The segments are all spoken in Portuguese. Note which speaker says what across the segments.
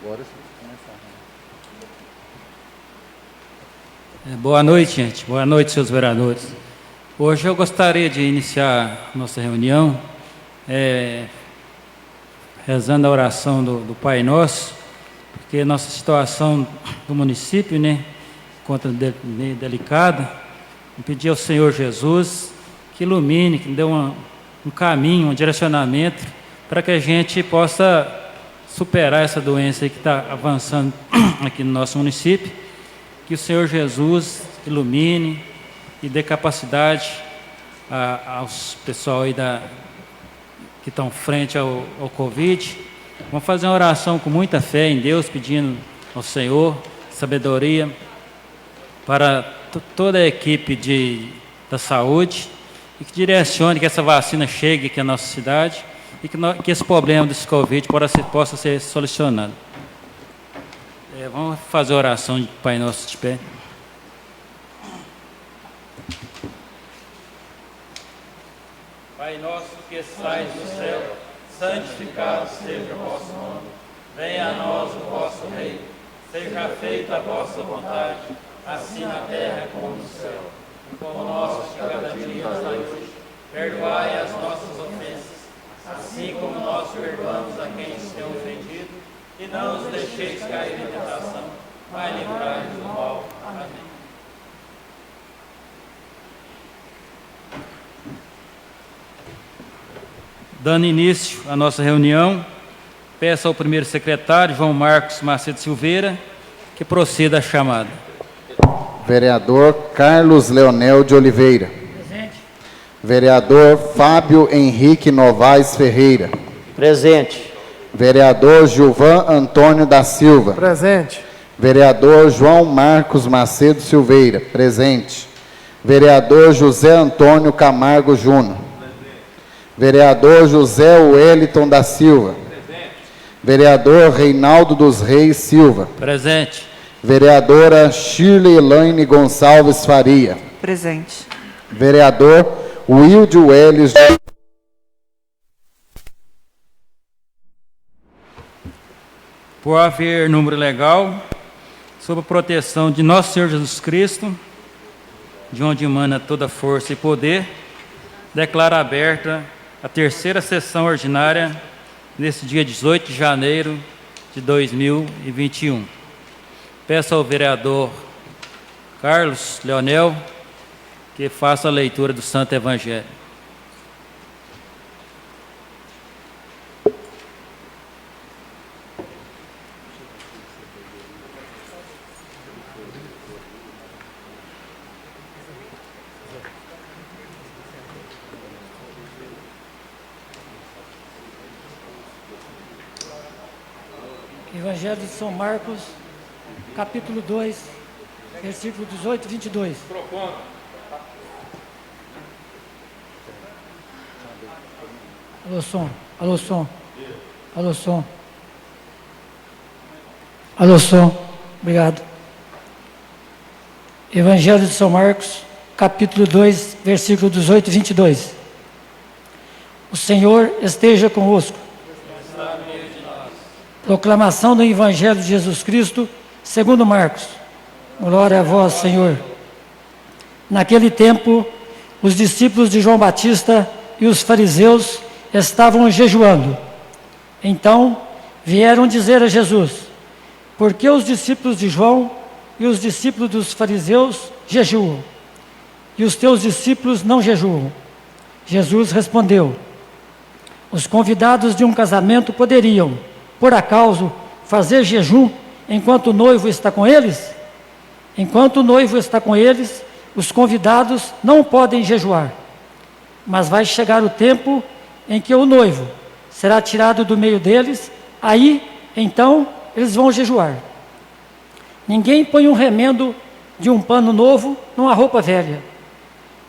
Speaker 1: Agora sim, começar.
Speaker 2: Boa noite, gente. Boa noite, seus vereadores. Hoje eu gostaria de iniciar nossa reunião rezando a oração do Pai Nosso, porque nossa situação do município, encontra meio delicada. Eu pedi ao Senhor Jesus que ilumine, que dê um caminho, um direcionamento, para que a gente possa superar essa doença aí que está avançando aqui no nosso município. Que o Senhor Jesus ilumine e dê capacidade aos pessoal aí que estão frente ao Covid. Vamos fazer uma oração com muita fé em Deus, pedindo ao Senhor sabedoria para toda a equipe da saúde e que direcione que essa vacina chegue aqui à nossa cidade e que esse problema desse Covid possa ser solucionado. Vamos fazer a oração de Pai Nosso de pé. Pai nosso que estais no céu, santificado seja o vosso nome. Venha a nós o vosso reino. Seja feita a vossa vontade, assim na terra como no céu. O pão nosso de cada dia nos dai hoje. Perdoai as nossas ofensas, assim como nós perdoamos a quem nos tem ofendido. E não nos deixeis cair em tentação, mas livrai-nos do mal. Amém. Dando início à nossa reunião, peço ao primeiro secretário, João Marcos Macedo Silveira, que proceda a chamada.
Speaker 1: Vereador Carlos Leonel de Oliveira.
Speaker 3: Presente.
Speaker 1: Vereador Fábio Henrique Novaes Ferreira.
Speaker 4: Presente.
Speaker 1: Vereador Gilvan Antônio da Silva.
Speaker 3: Presente.
Speaker 1: Vereador João Marcos Macedo Silveira. Presente. Vereador José Antônio Camargo Júnior. Vereador José Wellington da Silva.
Speaker 2: Presente.
Speaker 1: Vereador Reinaldo dos Reis Silva.
Speaker 2: Presente.
Speaker 1: Vereadora Shirley Elaine Gonçalves Faria.
Speaker 5: Presente.
Speaker 1: Vereador Wilde Welles.
Speaker 2: Por haver número legal, sob a proteção de nosso Senhor Jesus Cristo, de onde emana toda força e poder, declaro aberta a terceira sessão ordinária nesse dia 18 de janeiro de 2021. Peço ao vereador Carlos Leonel que faça a leitura do Santo Evangelho.
Speaker 3: Evangelho de São Marcos, capítulo 2, versículo 18 e 22. Alô, som. Alô, som. Alô, som. Alô, som. Obrigado. Evangelho de São Marcos, capítulo 2, versículo 18 e 22. O Senhor esteja convosco. Proclamação do Evangelho de Jesus Cristo, segundo Marcos. Glória a vós, Senhor. Naquele tempo, os discípulos de João Batista e os fariseus estavam jejuando. Então, vieram dizer a Jesus: por que os discípulos de João e os discípulos dos fariseus jejuam, e os teus discípulos não jejuam? Jesus respondeu: os convidados de um casamento poderiam, por acaso, fazer jejum enquanto o noivo está com eles? Enquanto o noivo está com eles, os convidados não podem jejuar. Mas vai chegar o tempo em que o noivo será tirado do meio deles, aí, então, eles vão jejuar. Ninguém põe um remendo de um pano novo numa roupa velha,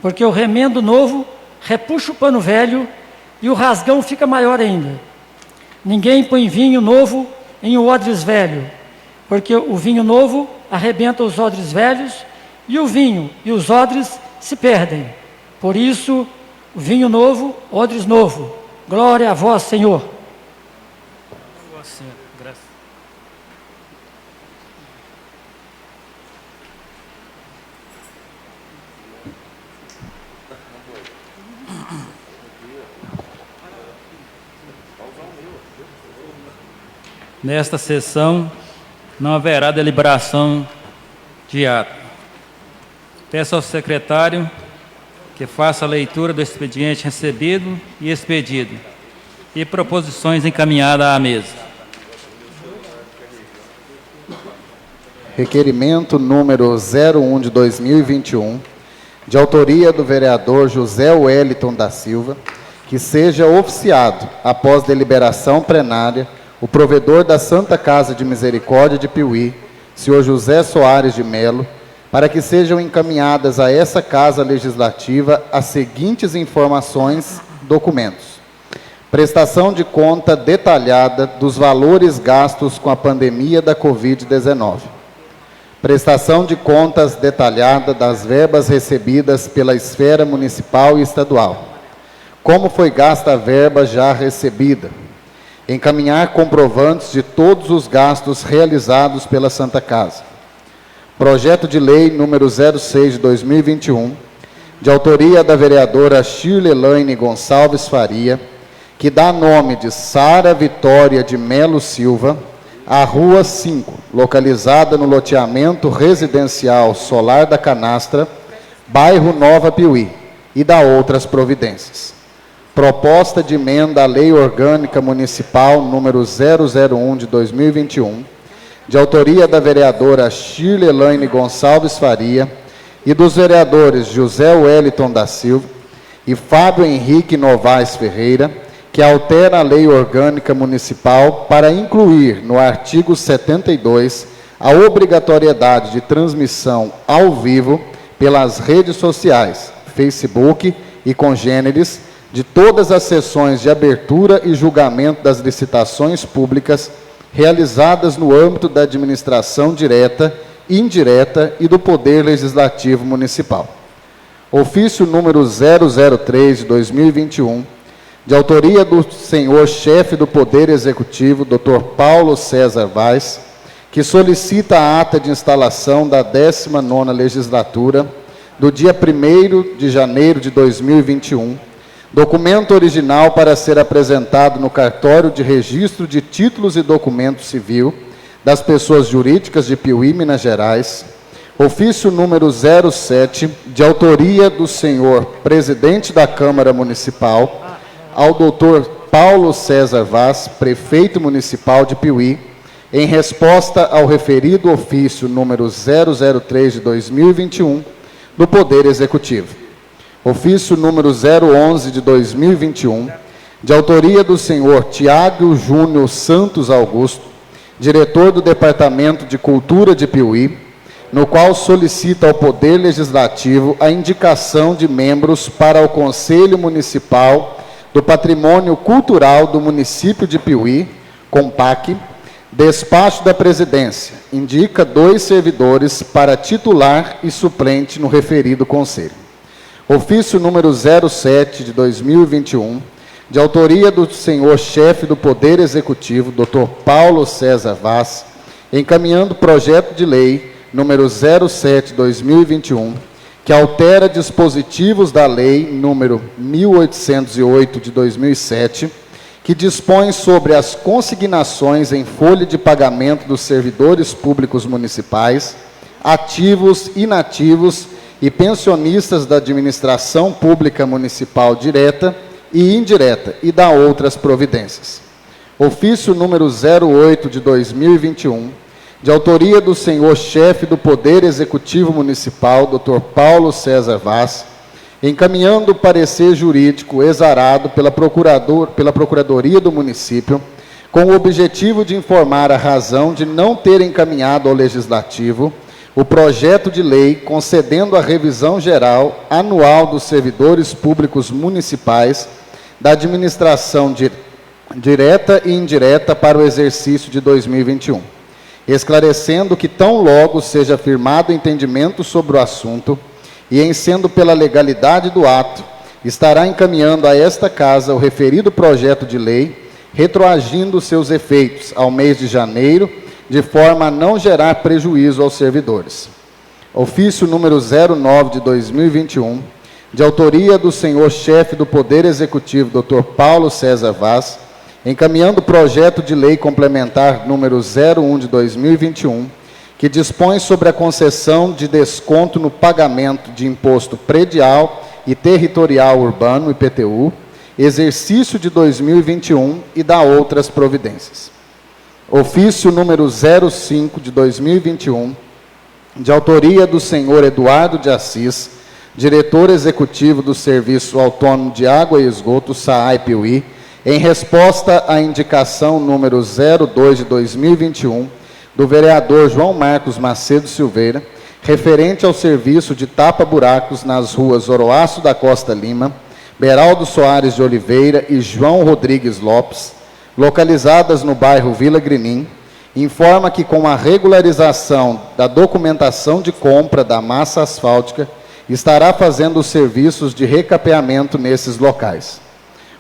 Speaker 3: porque o remendo novo repuxa o pano velho e o rasgão fica maior ainda. Ninguém põe vinho novo em um odres velho, porque o vinho novo arrebenta os odres velhos, e o vinho e os odres se perdem. Por isso, o vinho novo, odres novo. Glória a vós, Senhor.
Speaker 2: Senhor, graças. Nesta sessão, não haverá deliberação de ato. Peço ao secretário que faça a leitura do expediente recebido e expedido e proposições encaminhadas à mesa.
Speaker 1: Requerimento número 01 de 2021, de autoria do vereador José Wellington da Silva, que seja oficiado, após deliberação plenária, o provedor da Santa Casa de Misericórdia de Piuí, senhor José Soares de Melo, para que sejam encaminhadas a essa Casa Legislativa as seguintes informações, documentos. Prestação de conta detalhada dos valores gastos com a pandemia da Covid-19. Prestação de contas detalhada das verbas recebidas pela esfera municipal e estadual. Como foi gasta a verba já recebida. Encaminhar comprovantes de todos os gastos realizados pela Santa Casa. Projeto de lei número 06 de 2021, de autoria da vereadora Shirlelaine Gonçalves Faria, que dá nome de Sara Vitória de Melo Silva, à Rua 5, localizada no loteamento residencial Solar da Canastra, bairro Nova Piuí, e da outras providências. Proposta de emenda à Lei Orgânica Municipal número 001 de 2021, de autoria da vereadora Shirlelaine Gonçalves Faria e dos vereadores José Wellington da Silva e Fábio Henrique Novaes Ferreira, que altera a Lei Orgânica Municipal para incluir no artigo 72 a obrigatoriedade de transmissão ao vivo pelas redes sociais, Facebook e congêneres, de todas as sessões de abertura e julgamento das licitações públicas realizadas no âmbito da administração direta, indireta e do Poder Legislativo Municipal. Ofício número 003 de 2021, de autoria do senhor chefe do Poder Executivo, Dr. Paulo César Vaz, que solicita a ata de instalação da 19ª legislatura do dia 1º de janeiro de 2021, documento original para ser apresentado no cartório de registro de títulos e documento civil das pessoas jurídicas de Piuí, Minas Gerais, ofício número 07, de autoria do senhor presidente da Câmara Municipal, ao doutor Paulo César Vaz, prefeito municipal de Piuí, em resposta ao referido ofício número 003 de 2021 do Poder Executivo. Ofício número 011 de 2021, de autoria do senhor Tiago Júnior Santos Augusto, diretor do Departamento de Cultura de Piuí, no qual solicita ao Poder Legislativo a indicação de membros para o Conselho Municipal do Patrimônio Cultural do Município de Piuí, COMPAC. Despacho da Presidência, indica 2 servidores para titular e suplente no referido Conselho. Ofício número 07 de 2021, de autoria do senhor chefe do Poder Executivo, Dr. Paulo César Vaz, encaminhando projeto de lei número 07 de 2021, que altera dispositivos da lei número 1808 de 2007, que dispõe sobre as consignações em folha de pagamento dos servidores públicos municipais, ativos, inativos e pensionistas da administração pública municipal direta e indireta, e da outras providências. Ofício número 08 de 2021, de autoria do senhor chefe do Poder Executivo Municipal, Dr. Paulo César Vaz, encaminhando o parecer jurídico exarado pela Procuradoria do Município, com o objetivo de informar a razão de não ter encaminhado ao Legislativo o projeto de lei concedendo a revisão geral anual dos servidores públicos municipais da administração direta e indireta para o exercício de 2021, esclarecendo que tão logo seja firmado entendimento sobre o assunto e, em sendo pela legalidade do ato, estará encaminhando a esta Casa o referido projeto de lei, retroagindo seus efeitos ao mês de janeiro, de forma a não gerar prejuízo aos servidores. Ofício número 09 de 2021, de autoria do senhor chefe do Poder Executivo, Dr. Paulo César Vaz, encaminhando o projeto de lei complementar número 01 de 2021, que dispõe sobre a concessão de desconto no pagamento de imposto predial e territorial urbano, IPTU, exercício de 2021 e da outras providências. Ofício número 05 de 2021, de autoria do senhor Eduardo de Assis, diretor executivo do Serviço Autônomo de Água e Esgoto, SAAI-Piuí, em resposta à indicação número 02 de 2021, do vereador João Marcos Macedo Silveira, referente ao serviço de tapa-buracos nas ruas Oroaço da Costa Lima, Beraldo Soares de Oliveira e João Rodrigues Lopes, localizadas no bairro Vila Grinim, informa que com a regularização da documentação de compra da massa asfáltica, estará fazendo os serviços de recapeamento nesses locais.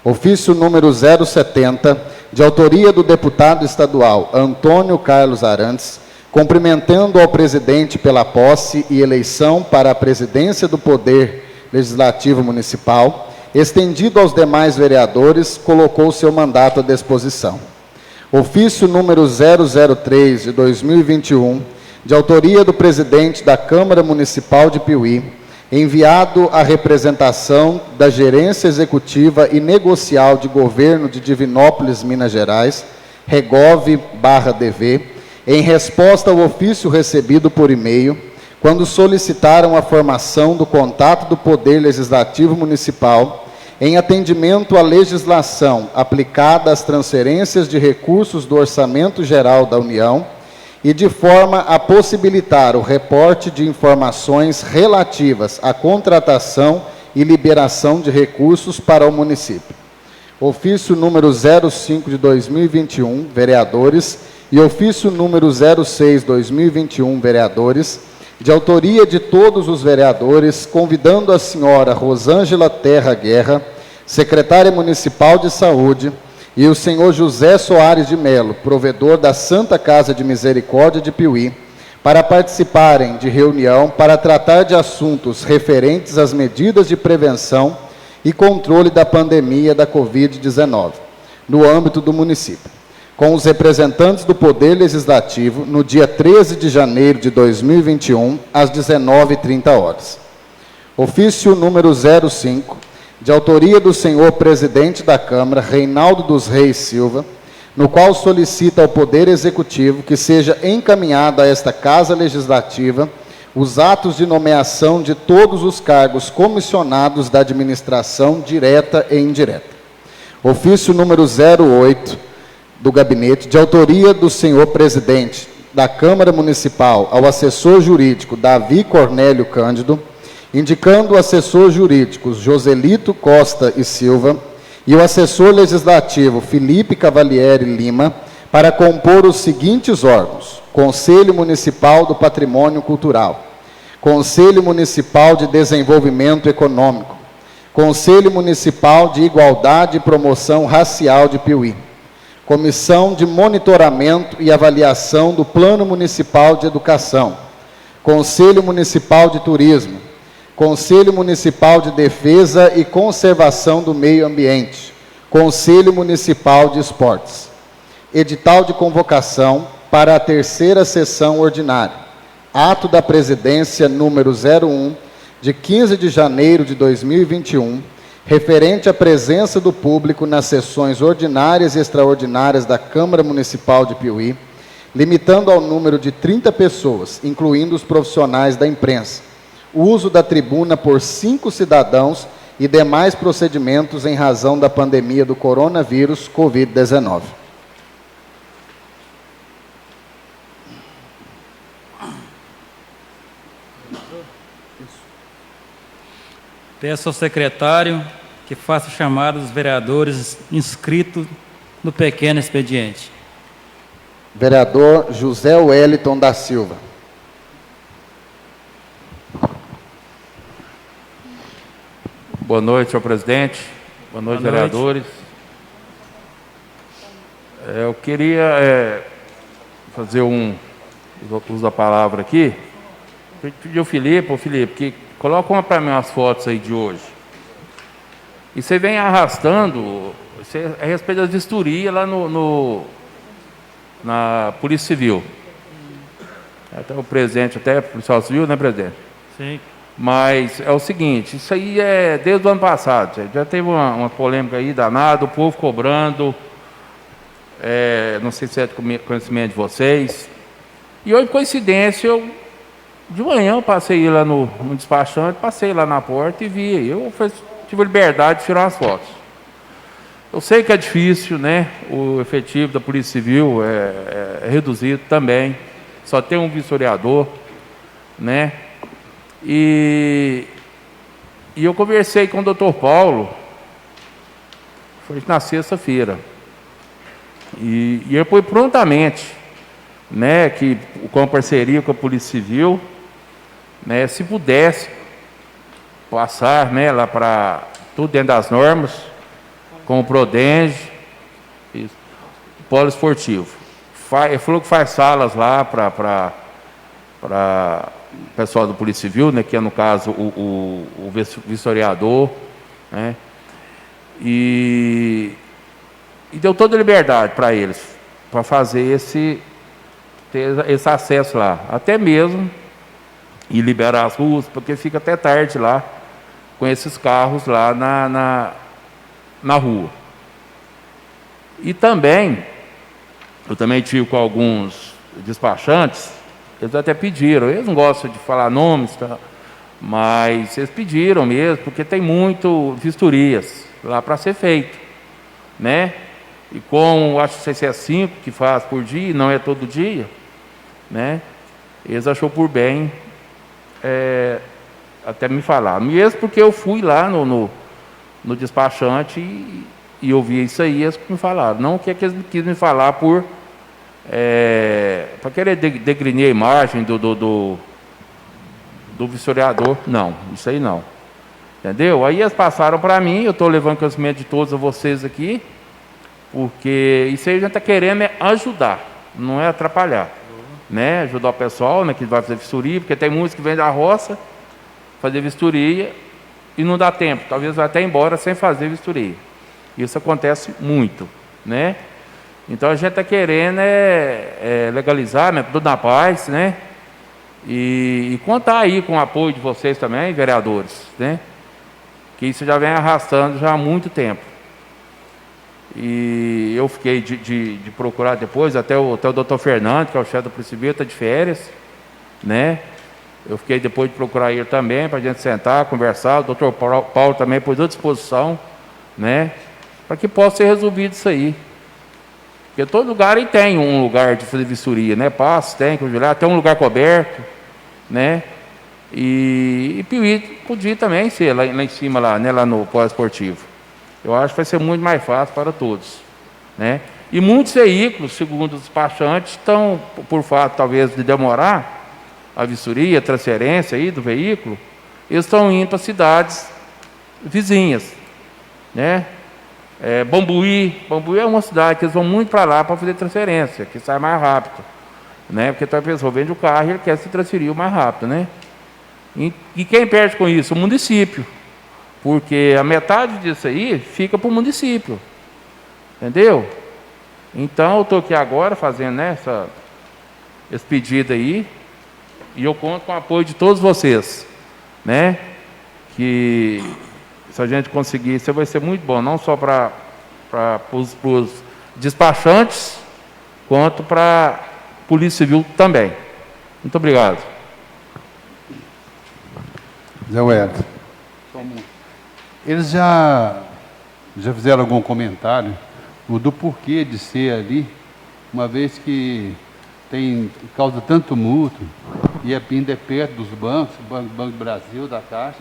Speaker 1: Ofício número 070, de autoria do deputado estadual Antônio Carlos Arantes, cumprimentando ao presidente pela posse e eleição para a presidência do Poder Legislativo Municipal, estendido aos demais vereadores, colocou seu mandato à disposição. Ofício número 003 de 2021, de autoria do presidente da Câmara Municipal de Piuí, enviado à representação da Gerência Executiva e Negocial de Governo de Divinópolis, Minas Gerais, Regov/DV, em resposta ao ofício recebido por e-mail, quando solicitaram a formação do contato do Poder Legislativo Municipal em atendimento à legislação aplicada às transferências de recursos do Orçamento Geral da União e de forma a possibilitar o reporte de informações relativas à contratação e liberação de recursos para o município. Ofício número 05 de 2021, vereadores, e ofício número 06 de 2021, vereadores, de autoria de todos os vereadores, convidando a senhora Rosângela Terra Guerra, secretária municipal de saúde, e o senhor José Soares de Melo, provedor da Santa Casa de Misericórdia de Piuí, para participarem de reunião para tratar de assuntos referentes às medidas de prevenção e controle da pandemia da Covid-19, no âmbito do município, com os representantes do Poder Legislativo, no dia 13 de janeiro de 2021, às 19h30. Ofício número 05, de autoria do senhor presidente da Câmara, Reinaldo dos Reis Silva, no qual solicita ao Poder Executivo que seja encaminhado a esta Casa Legislativa os atos de nomeação de todos os cargos comissionados da administração direta e indireta. Ofício número 08, do Gabinete, de autoria do senhor presidente da Câmara Municipal ao assessor jurídico Davi Cornélio Cândido, indicando o assessor jurídico Joselito Costa e Silva e o assessor legislativo Felipe Cavalieri Lima para compor os seguintes órgãos: Conselho Municipal do Patrimônio Cultural, Conselho Municipal de Desenvolvimento Econômico, Conselho Municipal de Igualdade e Promoção Racial de Piuí, Comissão de Monitoramento e Avaliação do Plano Municipal de Educação, Conselho Municipal de Turismo, Conselho Municipal de Defesa e Conservação do Meio Ambiente, Conselho Municipal de Esportes. Edital de convocação para a terceira sessão ordinária. Ato da Presidência número 01, de 15 de janeiro de 2021, referente à presença do público nas sessões ordinárias e extraordinárias da Câmara Municipal de Piuí, limitando ao número de 30 pessoas, incluindo os profissionais da imprensa, o uso da tribuna por 5 cidadãos e demais procedimentos em razão da pandemia do coronavírus Covid-19.
Speaker 2: Peço ao secretário que faça chamada dos vereadores inscritos no pequeno expediente.
Speaker 1: Vereador José Wellington da Silva.
Speaker 4: Boa noite, senhor presidente. Boa noite, vereadores. Eu queria fazer uso da palavra aqui. Pedir ao Felipe, que coloca uma para mim as fotos aí de hoje. E você vem arrastando a respeito das vistorias lá na Polícia Civil. Até o presidente, até o policial civil, né, presidente?
Speaker 2: Sim.
Speaker 4: Mas é o seguinte, isso aí é desde o ano passado, gente. Já teve uma polêmica aí danada, o povo cobrando, não sei se é de conhecimento de vocês. E hoje, coincidência, de manhã eu passei lá no despachante, passei lá na porta e vi. Eu tive a liberdade de tirar umas fotos. Eu sei que é difícil, né? O efetivo da Polícia Civil é reduzido também. Só tem um vistoriador, né? E eu conversei com o doutor Paulo, foi na sexta-feira. E ele foi prontamente, né? Que com a parceria com a Polícia Civil, né? Se pudesse passar, né? Lá para tudo dentro das normas, com o Prodenge, isso, polo esportivo. Ele falou que faz salas lá para o pessoal do Polícia Civil, né, que é, no caso, o vistoriador, né, e deu toda a liberdade para eles, para fazer ter esse acesso lá, até mesmo, e liberar as ruas, porque fica até tarde lá, com esses carros lá na rua. E também, eu também tive com alguns despachantes, eles até pediram, eles não gostam de falar nomes, tá? Mas eles pediram mesmo, porque tem muito vistorias lá para ser feito, né? E como acho que se é 5 que faz por dia, não é todo dia, né? Eles achou por bem até me falar. Mesmo porque eu fui lá no despachante e eu vi isso aí, eles me falaram. Não que eles quis me falar para querer degrinir a imagem do vistoriador. Não, isso aí não. Entendeu? Aí eles passaram para mim, eu estou levando conhecimento de todos vocês aqui, porque isso aí a gente está querendo ajudar, não é atrapalhar. Né? Ajudar o pessoal, né, que vai fazer vistoria, porque tem muitos que vêm da roça fazer vistoria e não dá tempo, talvez vai até embora sem fazer vistoria. Isso acontece muito, né? Então a gente está querendo legalizar, né, tudo na paz, né? E contar aí com o apoio de vocês também, vereadores, né? Que isso já vem arrastando já há muito tempo. E eu fiquei de procurar depois, até o doutor Fernando, que é o chefe da Polícia Civil, está de férias, né? Eu fiquei depois de procurar ele também, para a gente sentar, conversar. O doutor Paulo também pôs à disposição, né? Para que possa ser resolvido isso aí. Porque todo lugar aí tem um lugar de fazer vistoria, né? Passo, tem um lugar coberto, né? E podia também ser lá em cima, né? Lá no polo esportivo. Eu acho que vai ser muito mais fácil para todos, né? E muitos veículos, segundo os despachantes, estão, por fato talvez de demorar a vistoria, a transferência aí do veículo, eles estão indo para cidades vizinhas, né? Bambuí é uma cidade que eles vão muito para lá para fazer transferência, que sai mais rápido, né? Porque a pessoa vende o carro e ele quer se transferir o mais rápido, né? E quem perde com isso? O município, porque a metade disso aí fica para o município, entendeu? Então eu estou aqui agora fazendo, né, esse pedido aí, e eu conto com o apoio de todos vocês, né? Que se a gente conseguir, isso vai ser muito bom, não só para os despachantes, quanto para a Polícia Civil também. Muito obrigado.
Speaker 5: Zé Wellington, eles já fizeram algum comentário do porquê de ser ali, uma vez que causa tanto tumulto, e ainda é perto dos bancos, Banco do Brasil, da Caixa,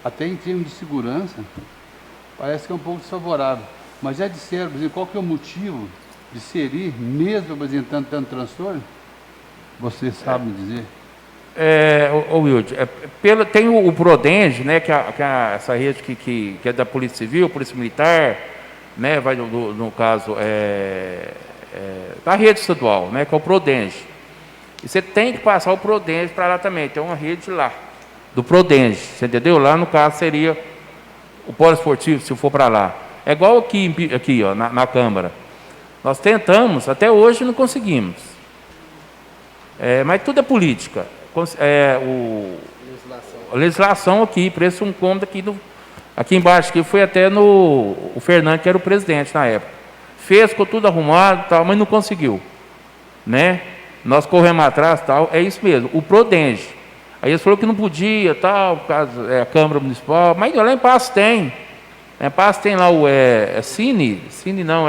Speaker 5: até em termos de segurança, parece que é um pouco desfavorável. Mas já disseram, por exemplo, qual que é o motivo de ser ali, mesmo apresentando tanto transtorno? Você sabe me dizer?
Speaker 4: Wilde, tem o Prodenge, né, que é essa rede que é da Polícia Civil, Polícia Militar, né, vai no caso da rede estadual, né, que é o Prodenge. E você tem que passar o Prodenge para lá também, tem uma rede lá, do Prodenge, você entendeu? Lá no caso seria o polo esportivo, se for para lá. É igual aqui ó, na Câmara. Nós tentamos, até hoje não conseguimos. Mas tudo é política. A legislação aqui, preço um cômodo aqui embaixo, que foi até o Fernando, que era o presidente na época. Fez, ficou tudo arrumado, tal, mas não conseguiu. Né? Nós corremos atrás, tal, é isso mesmo, o Prodenge. Aí eles falaram que não podia, tal, por causa a Câmara Municipal, mas lá em Passo tem. Em Passo tem lá o Cine não,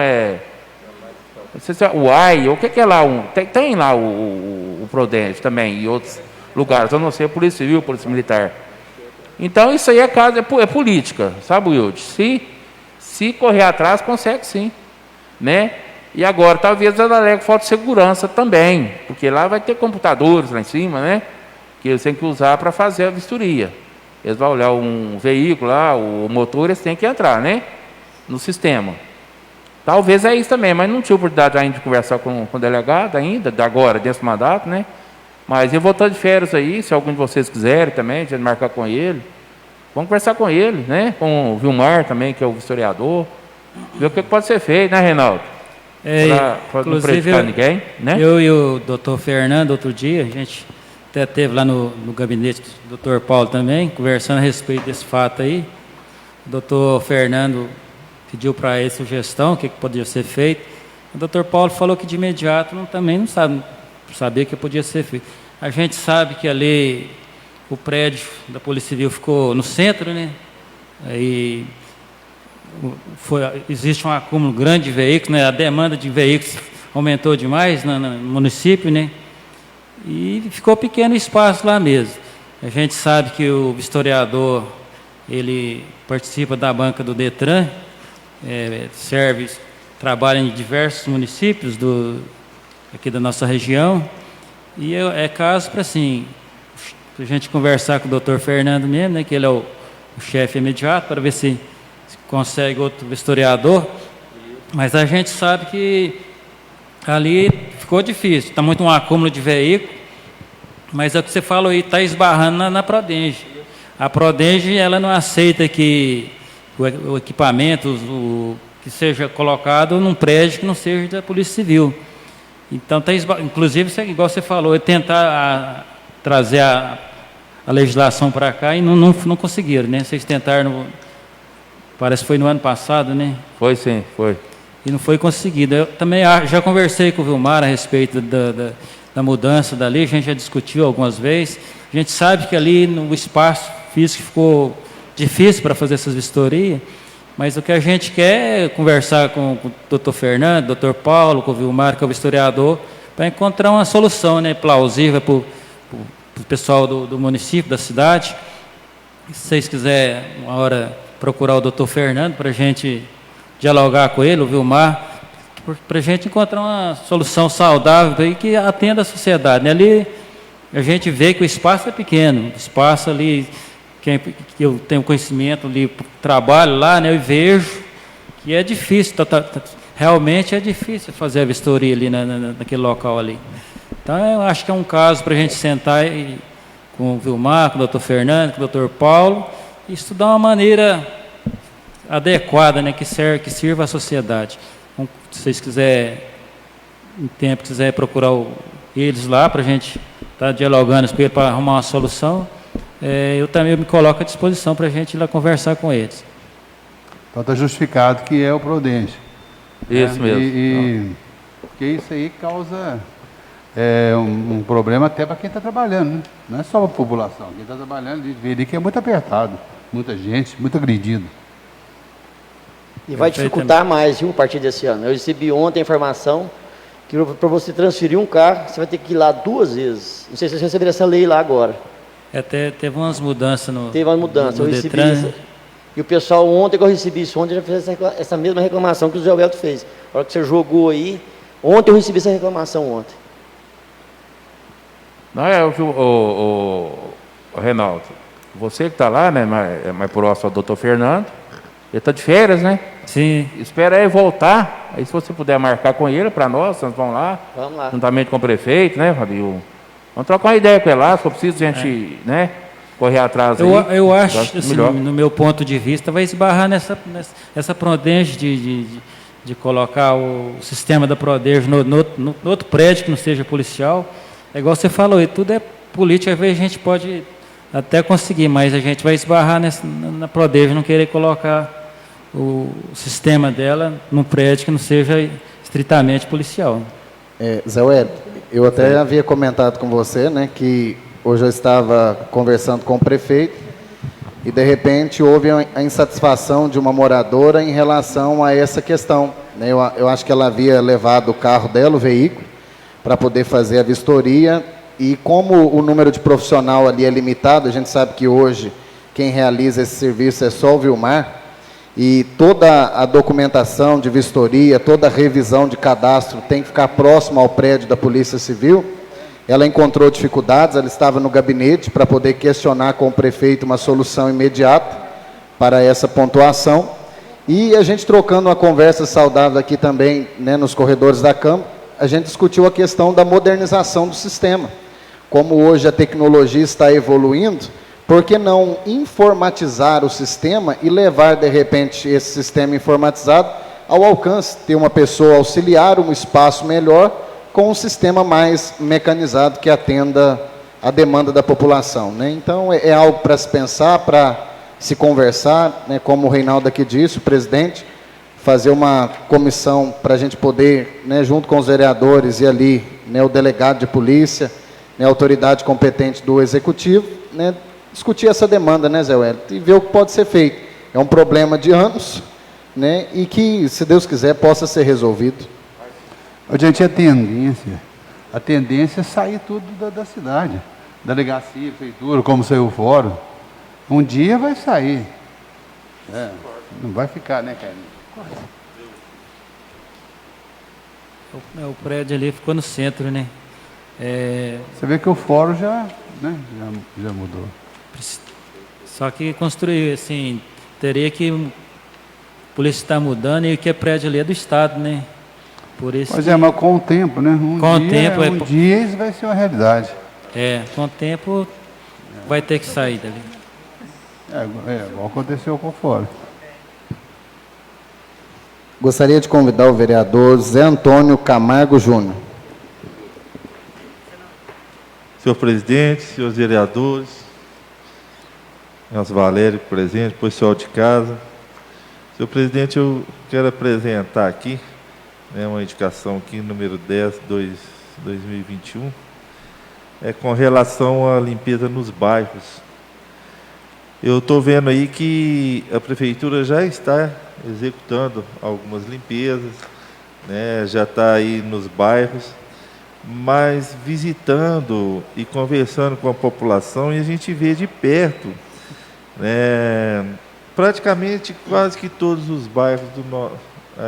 Speaker 4: não sei se é o AI, o que é lá, tem lá o Prodenge também, em outros lugares, eu não sei, a Polícia Civil, a Polícia Militar. Então isso aí é política, sabe, Wilde? Se correr atrás, consegue sim, né? E agora, talvez ela alegue falta de segurança também, porque lá vai ter computadores lá em cima, né? Que eles têm que usar para fazer a vistoria. Eles vão olhar um veículo lá, o motor, eles têm que entrar, né? No sistema. Talvez é isso também, mas não tive oportunidade ainda de conversar com o delegado ainda, agora, desse mandato, né? Mas eu vou estar de férias aí, se algum de vocês quiserem também, a gente marcar com ele. Vamos conversar com ele, né? Com o Vilmar também, que é o vistoriador. Ver o que pode ser feito, né, Reinaldo? Para não prejudicar ninguém, né?
Speaker 2: Eu e o doutor Fernando, outro dia, a gente até esteve lá no gabinete do doutor Paulo também, conversando a respeito desse fato aí. O doutor Fernando pediu para ele sugestão, o que podia ser feito. O doutor Paulo falou que de imediato também não sabia que podia ser feito. A gente sabe que ali o prédio da Polícia Civil ficou no centro, né? Aí existe um acúmulo grande de veículos, né? A demanda de veículos aumentou demais no município, né? E ficou pequeno espaço lá mesmo. A gente sabe que o vistoriador, ele participa da banca do Detran, trabalha em diversos municípios aqui da nossa região, e é caso para assim, a gente conversar com o doutor Fernando mesmo, né, que ele é o chefe imediato, para ver se consegue outro vistoriador, mas a gente sabe que ali ficou difícil, está muito um acúmulo de veículo, mas é o que você falou aí, está esbarrando na Prodenge. A Prodenge, ela não aceita que o equipamento que seja colocado num prédio que não seja da Polícia Civil. Então, inclusive, igual você falou, é tentar trazer a legislação para cá e não conseguiram, né? Vocês tentaram, parece que foi no ano passado, né?
Speaker 4: Foi sim, foi.
Speaker 2: E não foi conseguido. Eu também já conversei com o Vilmar a respeito da mudança da lei, a gente já discutiu algumas vezes. A gente sabe que ali no espaço físico ficou difícil para fazer essas vistorias, mas o que a gente quer é conversar com o doutor Fernando, doutor Paulo, com o Vilmar, que é o historiador, para encontrar uma solução, né, plausível para o pessoal do município, da cidade. Se vocês quiserem, uma hora, procurar o doutor Fernando para a gente dialogar com ele, o Vilmar, para a gente encontrar uma solução saudável aí que atenda a sociedade, né? Ali a gente vê que o espaço é pequeno, o espaço ali, que eu tenho conhecimento ali, trabalho lá, né, eu vejo que é difícil, realmente é difícil fazer a vistoria ali naquele local ali. Então eu acho que é um caso para a gente sentar com o Vilmar, com o doutor Fernando, com o doutor Paulo, e estudar uma maneira adequada, né, que sirva à sociedade. Então, se vocês quiserem, em tempo, quiser procurar eles lá para a gente estar dialogando com eles para arrumar uma solução, eu também me coloco à disposição para a gente ir lá conversar com eles.
Speaker 5: Então está justificado que é o Prodenge.
Speaker 4: Isso mesmo.
Speaker 5: Porque isso aí causa um problema até para quem está trabalhando, né? Não é só para a população. Quem está trabalhando vê ali que é muito apertado, muita gente, muito agredido.
Speaker 6: E vai dificultar mais, viu, a partir desse ano. Eu recebi ontem a informação que para você transferir um carro, você vai ter que ir lá 2 vezes. Não sei se vocês receberam essa lei lá agora.
Speaker 2: Teve umas mudanças no
Speaker 6: Teve uma mudança, eu recebi
Speaker 2: Detran.
Speaker 6: isso. E o pessoal ontem que eu recebi isso, ontem já fez essa mesma reclamação que o Zé Alberto fez. A hora que você jogou aí, ontem eu recebi essa reclamação ontem.
Speaker 4: Não é, o Reinaldo, você que está lá, né, mais próximo ao doutor Fernando, ele está de férias, né?
Speaker 2: Sim.
Speaker 4: Espera ele voltar, aí se você puder marcar com ele para nós vamos lá.
Speaker 6: Vamos lá.
Speaker 4: Juntamente com o prefeito, né, Fabio? Vamos trocar uma ideia com ele lá, se for preciso a gente, né? correr atrás aí.
Speaker 2: Eu acho, assim,
Speaker 4: melhor.
Speaker 2: no meu ponto de vista, vai esbarrar nessa Prodenge de colocar o sistema da Prodenge no outro prédio que não seja policial. É igual você falou, e tudo é política, às vezes a gente pode até conseguir, mas a gente vai esbarrar na Prodenge, não querer colocar o sistema dela num prédio que não seja estritamente policial.
Speaker 1: Zé Wélio, eu até havia comentado com você, né, que hoje eu estava conversando com o prefeito e, de repente, houve a insatisfação de uma moradora em relação a essa questão, né? Eu acho que ela havia levado o carro dela, o veículo, para poder fazer a vistoria, e como o número de profissional ali é limitado, a gente sabe que hoje quem realiza esse serviço é só o Vilmar, e toda a documentação de vistoria, toda a revisão de cadastro tem que ficar próximo ao prédio da Polícia Civil. Ela encontrou dificuldades, ela estava no gabinete para poder questionar com o prefeito uma solução imediata para essa pontuação. E a gente trocando uma conversa saudável aqui também, né, nos corredores da Câmara, a gente discutiu a questão da modernização do sistema. Como hoje a tecnologia está evoluindo, por que não informatizar o sistema e levar, de repente, esse sistema informatizado ao alcance, ter uma pessoa auxiliar, um espaço melhor, com um sistema mais mecanizado que atenda a demanda da população, né? Então, é algo para se pensar, para se conversar, né? Como o Reinaldo aqui disse, o presidente, fazer uma comissão para a gente poder, né, junto com os vereadores e ali, né, o delegado de polícia, né, a autoridade competente do executivo, né, discutir essa demanda, né, Zé Wélio, e ver o que pode ser feito. É um problema de anos, né, e que, se Deus quiser, possa ser resolvido.
Speaker 5: Gente, a tendência é sair tudo da cidade. Delegacia, prefeitura, como saiu o fórum. Um dia vai sair. Não vai ficar, né, Carlinhos?
Speaker 2: O prédio ali ficou no centro, né?
Speaker 5: Você vê que o fórum já mudou.
Speaker 2: Só que construir, assim, teria que... A polícia está mudando e o que é prédio ali é do Estado, né? Por isso
Speaker 5: Mas mas com o tempo, né? Um dia isso vai ser uma realidade.
Speaker 2: Com o tempo vai ter que sair dali.
Speaker 5: Igual aconteceu com o fórum.
Speaker 1: Gostaria de convidar o vereador Zé Antônio Camargo Júnior.
Speaker 7: Senhor presidente, senhores vereadores, Nelson Valério presente, pessoal de casa. Senhor presidente, eu quero apresentar aqui, né, uma indicação aqui, número 10/2021, com relação à limpeza nos bairros. Eu estou vendo aí que a prefeitura já está executando algumas limpezas, né, já está aí nos bairros, mas visitando e conversando com a população, e a gente vê de perto, né, praticamente quase que todos os bairros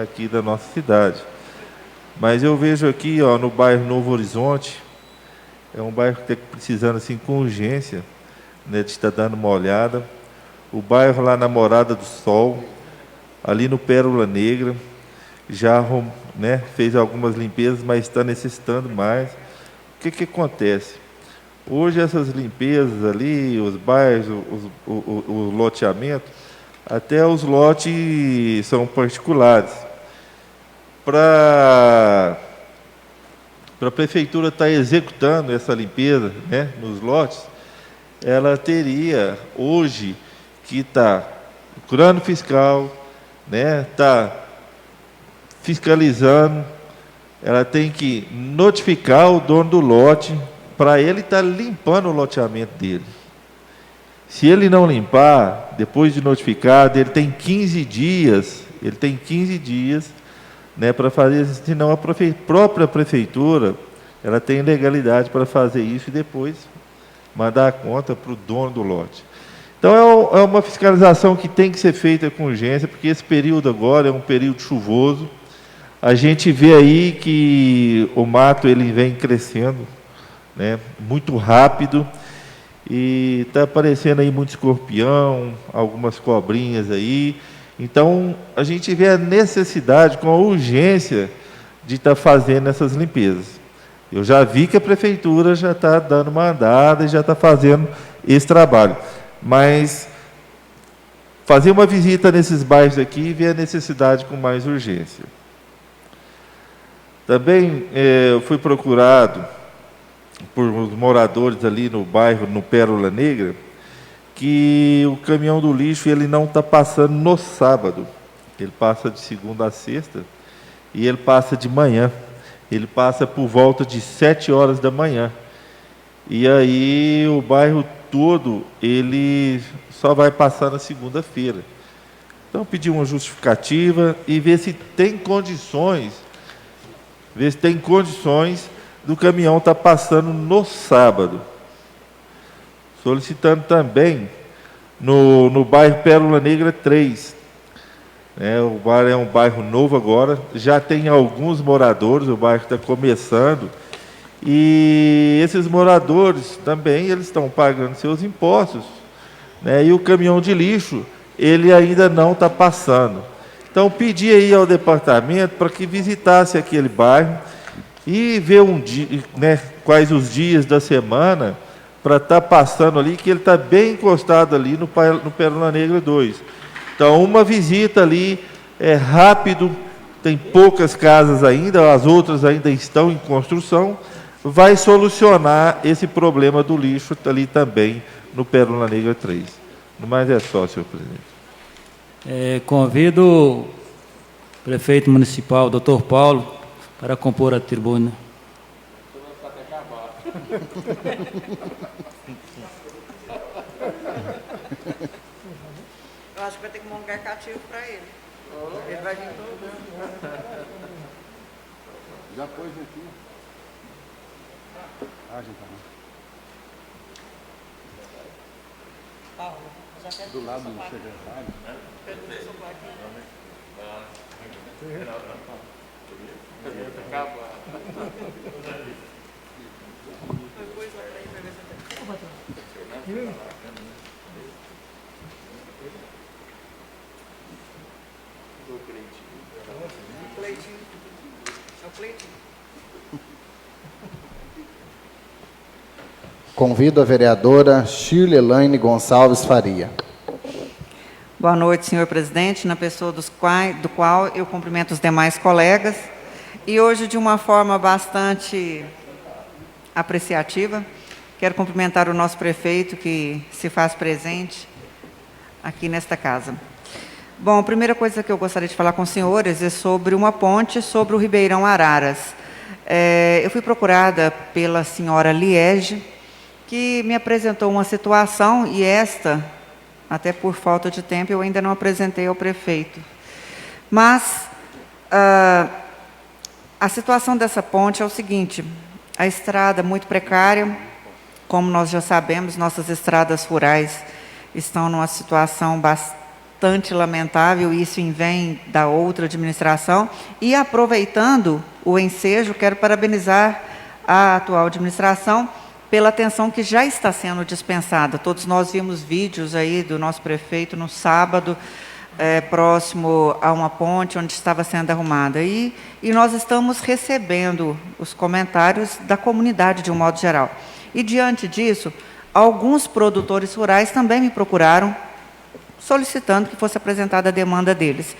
Speaker 7: aqui da nossa cidade. Mas eu vejo aqui, no bairro Novo Horizonte, é um bairro que está precisando assim, com urgência, né, de estar dando uma olhada. O bairro lá na Morada do Sol, ali no Pérola Negra, já, né, fez algumas limpezas, mas está necessitando mais. O que acontece? Hoje essas limpezas ali, os bairros, o loteamento, até os lotes são particulares. Para a prefeitura estar executando essa limpeza, né, nos lotes, ela teria hoje que estar procurando fiscal, né, fiscalizando, ela tem que notificar o dono do lote para ele estar limpando o loteamento dele. Se ele não limpar, depois de notificado, ele tem 15 dias, né, para fazer, senão a própria prefeitura, ela tem legalidade para fazer isso e depois mandar a conta para o dono do lote. Então é uma fiscalização que tem que ser feita com urgência, porque esse período agora é um período chuvoso. A gente vê aí que o mato ele vem crescendo, né, muito rápido, e está aparecendo aí muito escorpião, algumas cobrinhas aí. Então a gente vê a necessidade, com a urgência, de estar fazendo essas limpezas. Eu já vi que a prefeitura já está dando uma andada e já está fazendo esse trabalho. Mas fazer uma visita nesses bairros aqui e ver a necessidade com mais urgência. Também eu fui procurado por uns moradores ali no bairro, no Pérola Negra, que o caminhão do lixo ele não está passando no sábado. Ele passa de segunda a sexta e ele passa de manhã. Ele passa por volta de 7 horas da manhã. E aí o bairro todo, ele só vai passar na segunda-feira. Então, pedir uma justificativa e ver se tem condições, do caminhão estar passando no sábado. Solicitando também no bairro Pérola Negra 3. O bairro é um bairro novo agora, já tem alguns moradores, o bairro está começando, e esses moradores também eles estão pagando seus impostos, e o caminhão de lixo ele ainda não está passando. Então, pedi aí ao departamento para que visitasse aquele bairro e ver quais os dias da semana para estar passando ali, que ele está bem encostado ali no Pérola Negra 2. Então, uma visita ali é rápido, tem poucas casas ainda, as outras ainda estão em construção, vai solucionar esse problema do lixo ali também no Pérola Negra 3. No mais é só, senhor presidente.
Speaker 2: Convido o prefeito municipal, doutor Paulo, para compor a tribuna.
Speaker 8: Eu acho que vai ter que montar um lugar cativo para ele. Ele vai vir todo.
Speaker 5: Já pôs aqui. Já tá. Do lado do secretário.
Speaker 1: Convido a vereadora Shirley Elaine Gonçalves Faria.
Speaker 8: Boa noite, senhor presidente, na pessoa do qual eu cumprimento os demais colegas. E hoje, de uma forma bastante apreciativa, quero cumprimentar o nosso prefeito, que se faz presente aqui nesta casa. Bom, a primeira coisa que eu gostaria de falar com os senhores é sobre uma ponte sobre o Ribeirão Araras. Eu fui procurada pela senhora Liege, que me apresentou uma situação, e esta, até por falta de tempo, eu ainda não apresentei ao prefeito. Mas a situação dessa ponte é o seguinte: a estrada muito precária, como nós já sabemos, nossas estradas rurais estão numa situação bastante lamentável, e isso vem da outra administração. E, aproveitando o ensejo, quero parabenizar a atual administração pela atenção que já está sendo dispensada. Todos nós vimos vídeos aí do nosso prefeito no sábado, próximo a uma ponte onde estava sendo arrumada. E nós estamos recebendo os comentários da comunidade de um modo geral. E, diante disso, alguns produtores rurais também me procuraram, solicitando que fosse apresentada a demanda deles.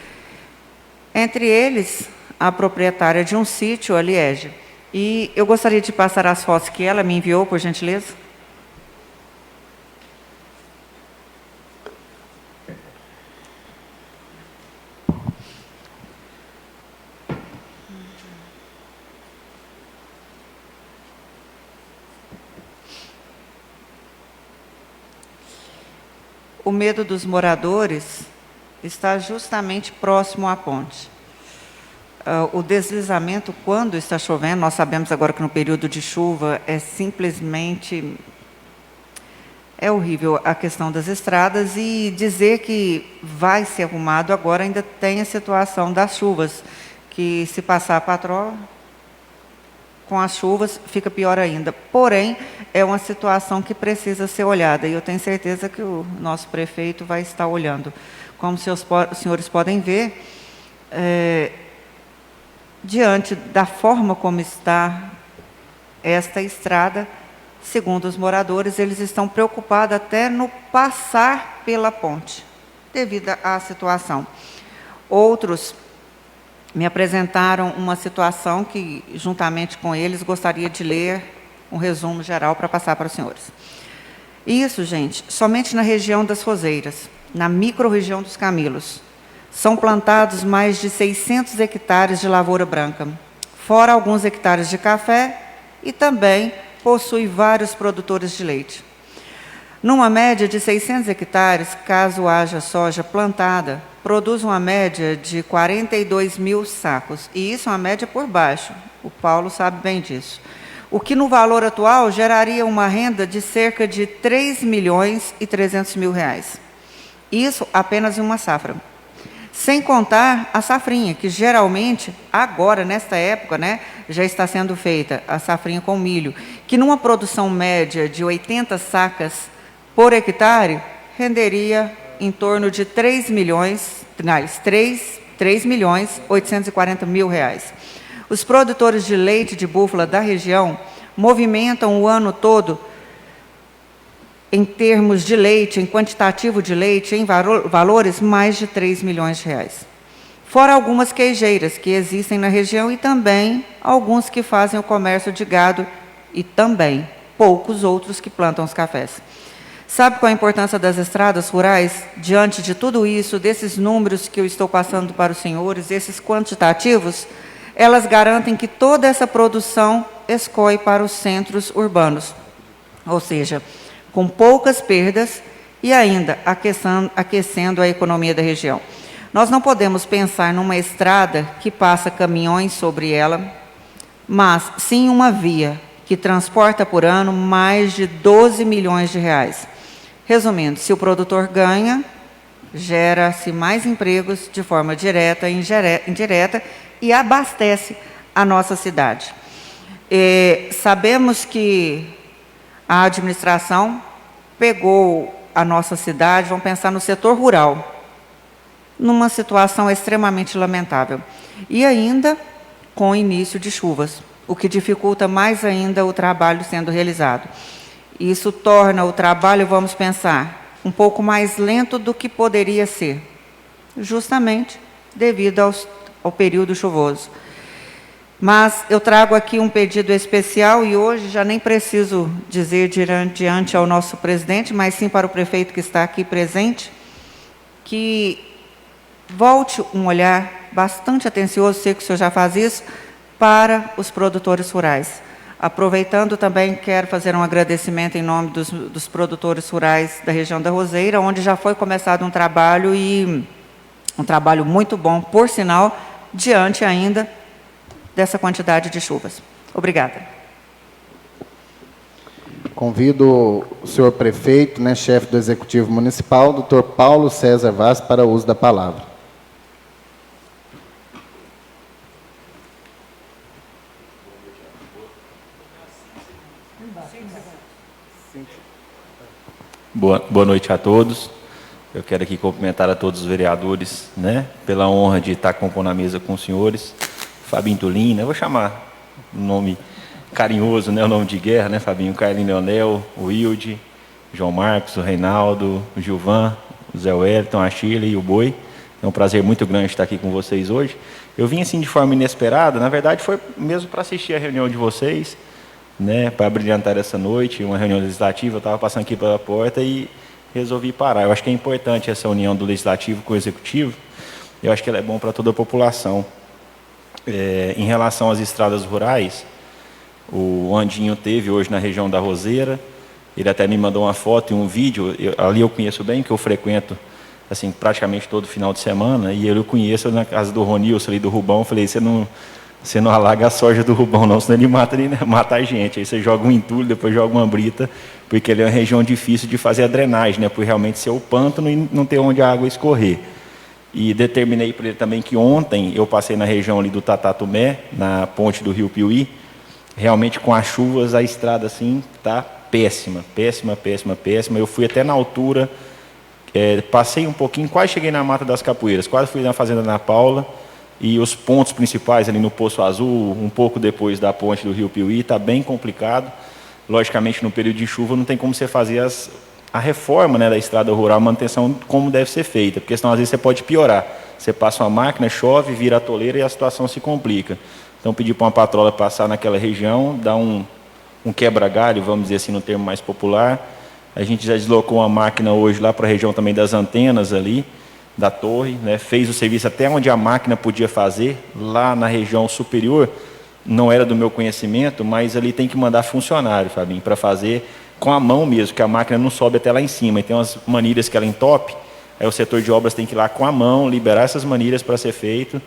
Speaker 8: Entre eles, a proprietária de um sítio, a Liege. E eu gostaria de passar as fotos que ela me enviou, por gentileza. O medo dos moradores está justamente próximo à ponte. O deslizamento, quando está chovendo, nós sabemos agora que no período de chuva é simplesmente horrível a questão das estradas, e dizer que vai ser arrumado agora ainda tem a situação das chuvas, que se passar a patroa, com as chuvas fica pior ainda. Porém, é uma situação que precisa ser olhada, e eu tenho certeza que o nosso prefeito vai estar olhando. Como os senhores podem ver, diante da forma como está esta estrada, segundo os moradores, eles estão preocupados até no passar pela ponte, devido à situação. Outros me apresentaram uma situação que, juntamente com eles, gostaria de ler um resumo geral para passar para os senhores. Isso, gente, somente na região das Roseiras, na micro-região dos Camilos, são plantados mais de 600 hectares de lavoura branca, fora alguns hectares de café, e também possui vários produtores de leite. Numa média de 600 hectares, caso haja soja plantada, produz uma média de 42 mil sacos. E isso é uma média por baixo. O Paulo sabe bem disso. O que, no valor atual, geraria uma renda de cerca de 3 milhões e 300 mil reais. Isso apenas em uma safra. Sem contar a safrinha, que geralmente, agora, nesta época, né, já está sendo feita, a safrinha com milho, que numa produção média de 80 sacas por hectare, renderia em torno de 3 milhões 840 mil reais. Os produtores de leite de búfala da região movimentam o ano todo, em termos de leite, em quantitativo de leite, em valores, mais de 3 milhões de reais. Fora algumas queijeiras que existem na região e também alguns que fazem o comércio de gado e também poucos outros que plantam os cafés. Sabe qual a importância das estradas rurais diante de tudo isso, desses números que eu estou passando para os senhores, esses quantitativos? Elas garantem que toda essa produção escoe para os centros urbanos, ou seja, com poucas perdas e ainda aquecendo a economia da região. Nós não podemos pensar numa estrada que passa caminhões sobre ela, mas sim uma via que transporta por ano mais de 12 milhões de reais. Resumindo, se o produtor ganha, gera-se mais empregos de forma direta e indireta e abastece a nossa cidade. Sabemos que a administração pegou a nossa cidade, vamos pensar no setor rural, numa situação extremamente lamentável. E ainda com o início de chuvas, o que dificulta mais ainda o trabalho sendo realizado. Isso torna o trabalho, vamos pensar, um pouco mais lento do que poderia ser, justamente devido ao período chuvoso. Mas eu trago aqui um pedido especial e hoje já nem preciso dizer diante ao nosso presidente, mas sim para o prefeito que está aqui presente, que volte um olhar bastante atencioso, sei que o senhor já faz isso, para os produtores rurais. Aproveitando também, quero fazer um agradecimento em nome dos produtores rurais da região da Roseira, onde já foi começado um trabalho, e um trabalho muito bom, por sinal, diante ainda dessa quantidade de chuvas. Obrigada.
Speaker 1: Convido o senhor prefeito, né, chefe do Executivo Municipal, doutor Paulo César Vaz, para o uso da palavra.
Speaker 9: Boa noite a todos. Eu quero aqui cumprimentar a todos os vereadores, né, pela honra de estar compondo a mesa com os senhores. Fabinho Tulin, eu vou chamar um nome carinhoso, né, o nome de guerra, né, Fabinho, Carlinhos Leonel, o Wilde, João Marcos, o Reinaldo, o Gilvan, o Zé Wellington, a Shirley e o Boi. É um prazer muito grande estar aqui com vocês hoje. Eu vim assim de forma inesperada, na verdade foi mesmo para assistir a reunião de vocês, né, para brilhantar essa noite, uma reunião legislativa. Eu estava passando aqui pela porta e resolvi parar. Eu acho que é importante essa união do Legislativo com o Executivo. Eu acho que ela é bom para toda a população. Em relação às estradas rurais, o Andinho teve hoje na região da Roseira. Ele até me mandou uma foto e um vídeo. Ali eu conheço bem, que eu frequento assim, praticamente todo final de semana. E eu conheço na casa do Ronilson ali do Rubão. Eu falei, você não alaga a soja do Rubão, não, senão ele mata a gente. Aí você joga um entulho, depois joga uma brita, porque ele é uma região difícil de fazer a drenagem, né? Por realmente ser o pântano e não ter onde a água escorrer. E determinei para ele também que ontem eu passei na região ali do Tatatumé, na ponte do Rio Piuí. Realmente com as chuvas a estrada assim está péssima, péssima, péssima, péssima. Eu fui até na altura, passei um pouquinho, quase cheguei na Mata das Capoeiras, quase fui na Fazenda Ana Paula. e os pontos principais ali no Poço Azul, um pouco depois da ponte do Rio Piuí, está bem complicado. Logicamente, no período de chuva, não tem como você fazer a reforma, né, da estrada rural, a manutenção como deve ser feita, porque senão às vezes você pode piorar. Você passa uma máquina, chove, vira a toleira e a situação se complica. Então, pedir para uma patrola passar naquela região, dar um quebra-galho, vamos dizer assim, no termo mais popular. A gente já deslocou uma máquina hoje lá para a região também das antenas ali, da torre, né? Fez o serviço até onde a máquina podia fazer, lá na região superior, não era do meu conhecimento, mas ali tem que mandar funcionário, Fabinho, para fazer com a mão mesmo, que a máquina não sobe até lá em cima, e tem umas manilhas que ela entope, aí o setor de obras tem que ir lá com a mão, liberar essas manilhas para ser feito,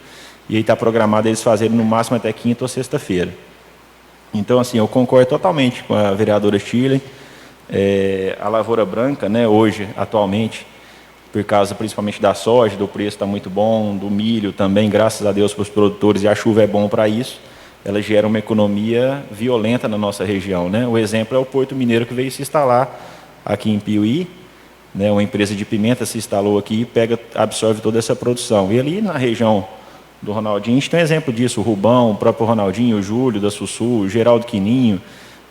Speaker 9: e aí está programado eles fazerem no máximo até quinta ou sexta-feira. Então, assim, eu concordo totalmente com a vereadora Shirley. A lavoura branca, né, hoje, atualmente, por causa principalmente da soja, do preço está muito bom, do milho também, graças a Deus para os produtores, e a chuva é bom para isso, ela gera uma economia violenta na nossa região, né? O exemplo é o Porto Mineiro, que veio se instalar aqui em Piuí, né? Uma empresa de pimenta se instalou aqui e absorve toda essa produção. E ali na região do Ronaldinho, a gente tem um exemplo disso, o Rubão, o próprio Ronaldinho, o Júlio da Sussu, o Geraldo Quininho,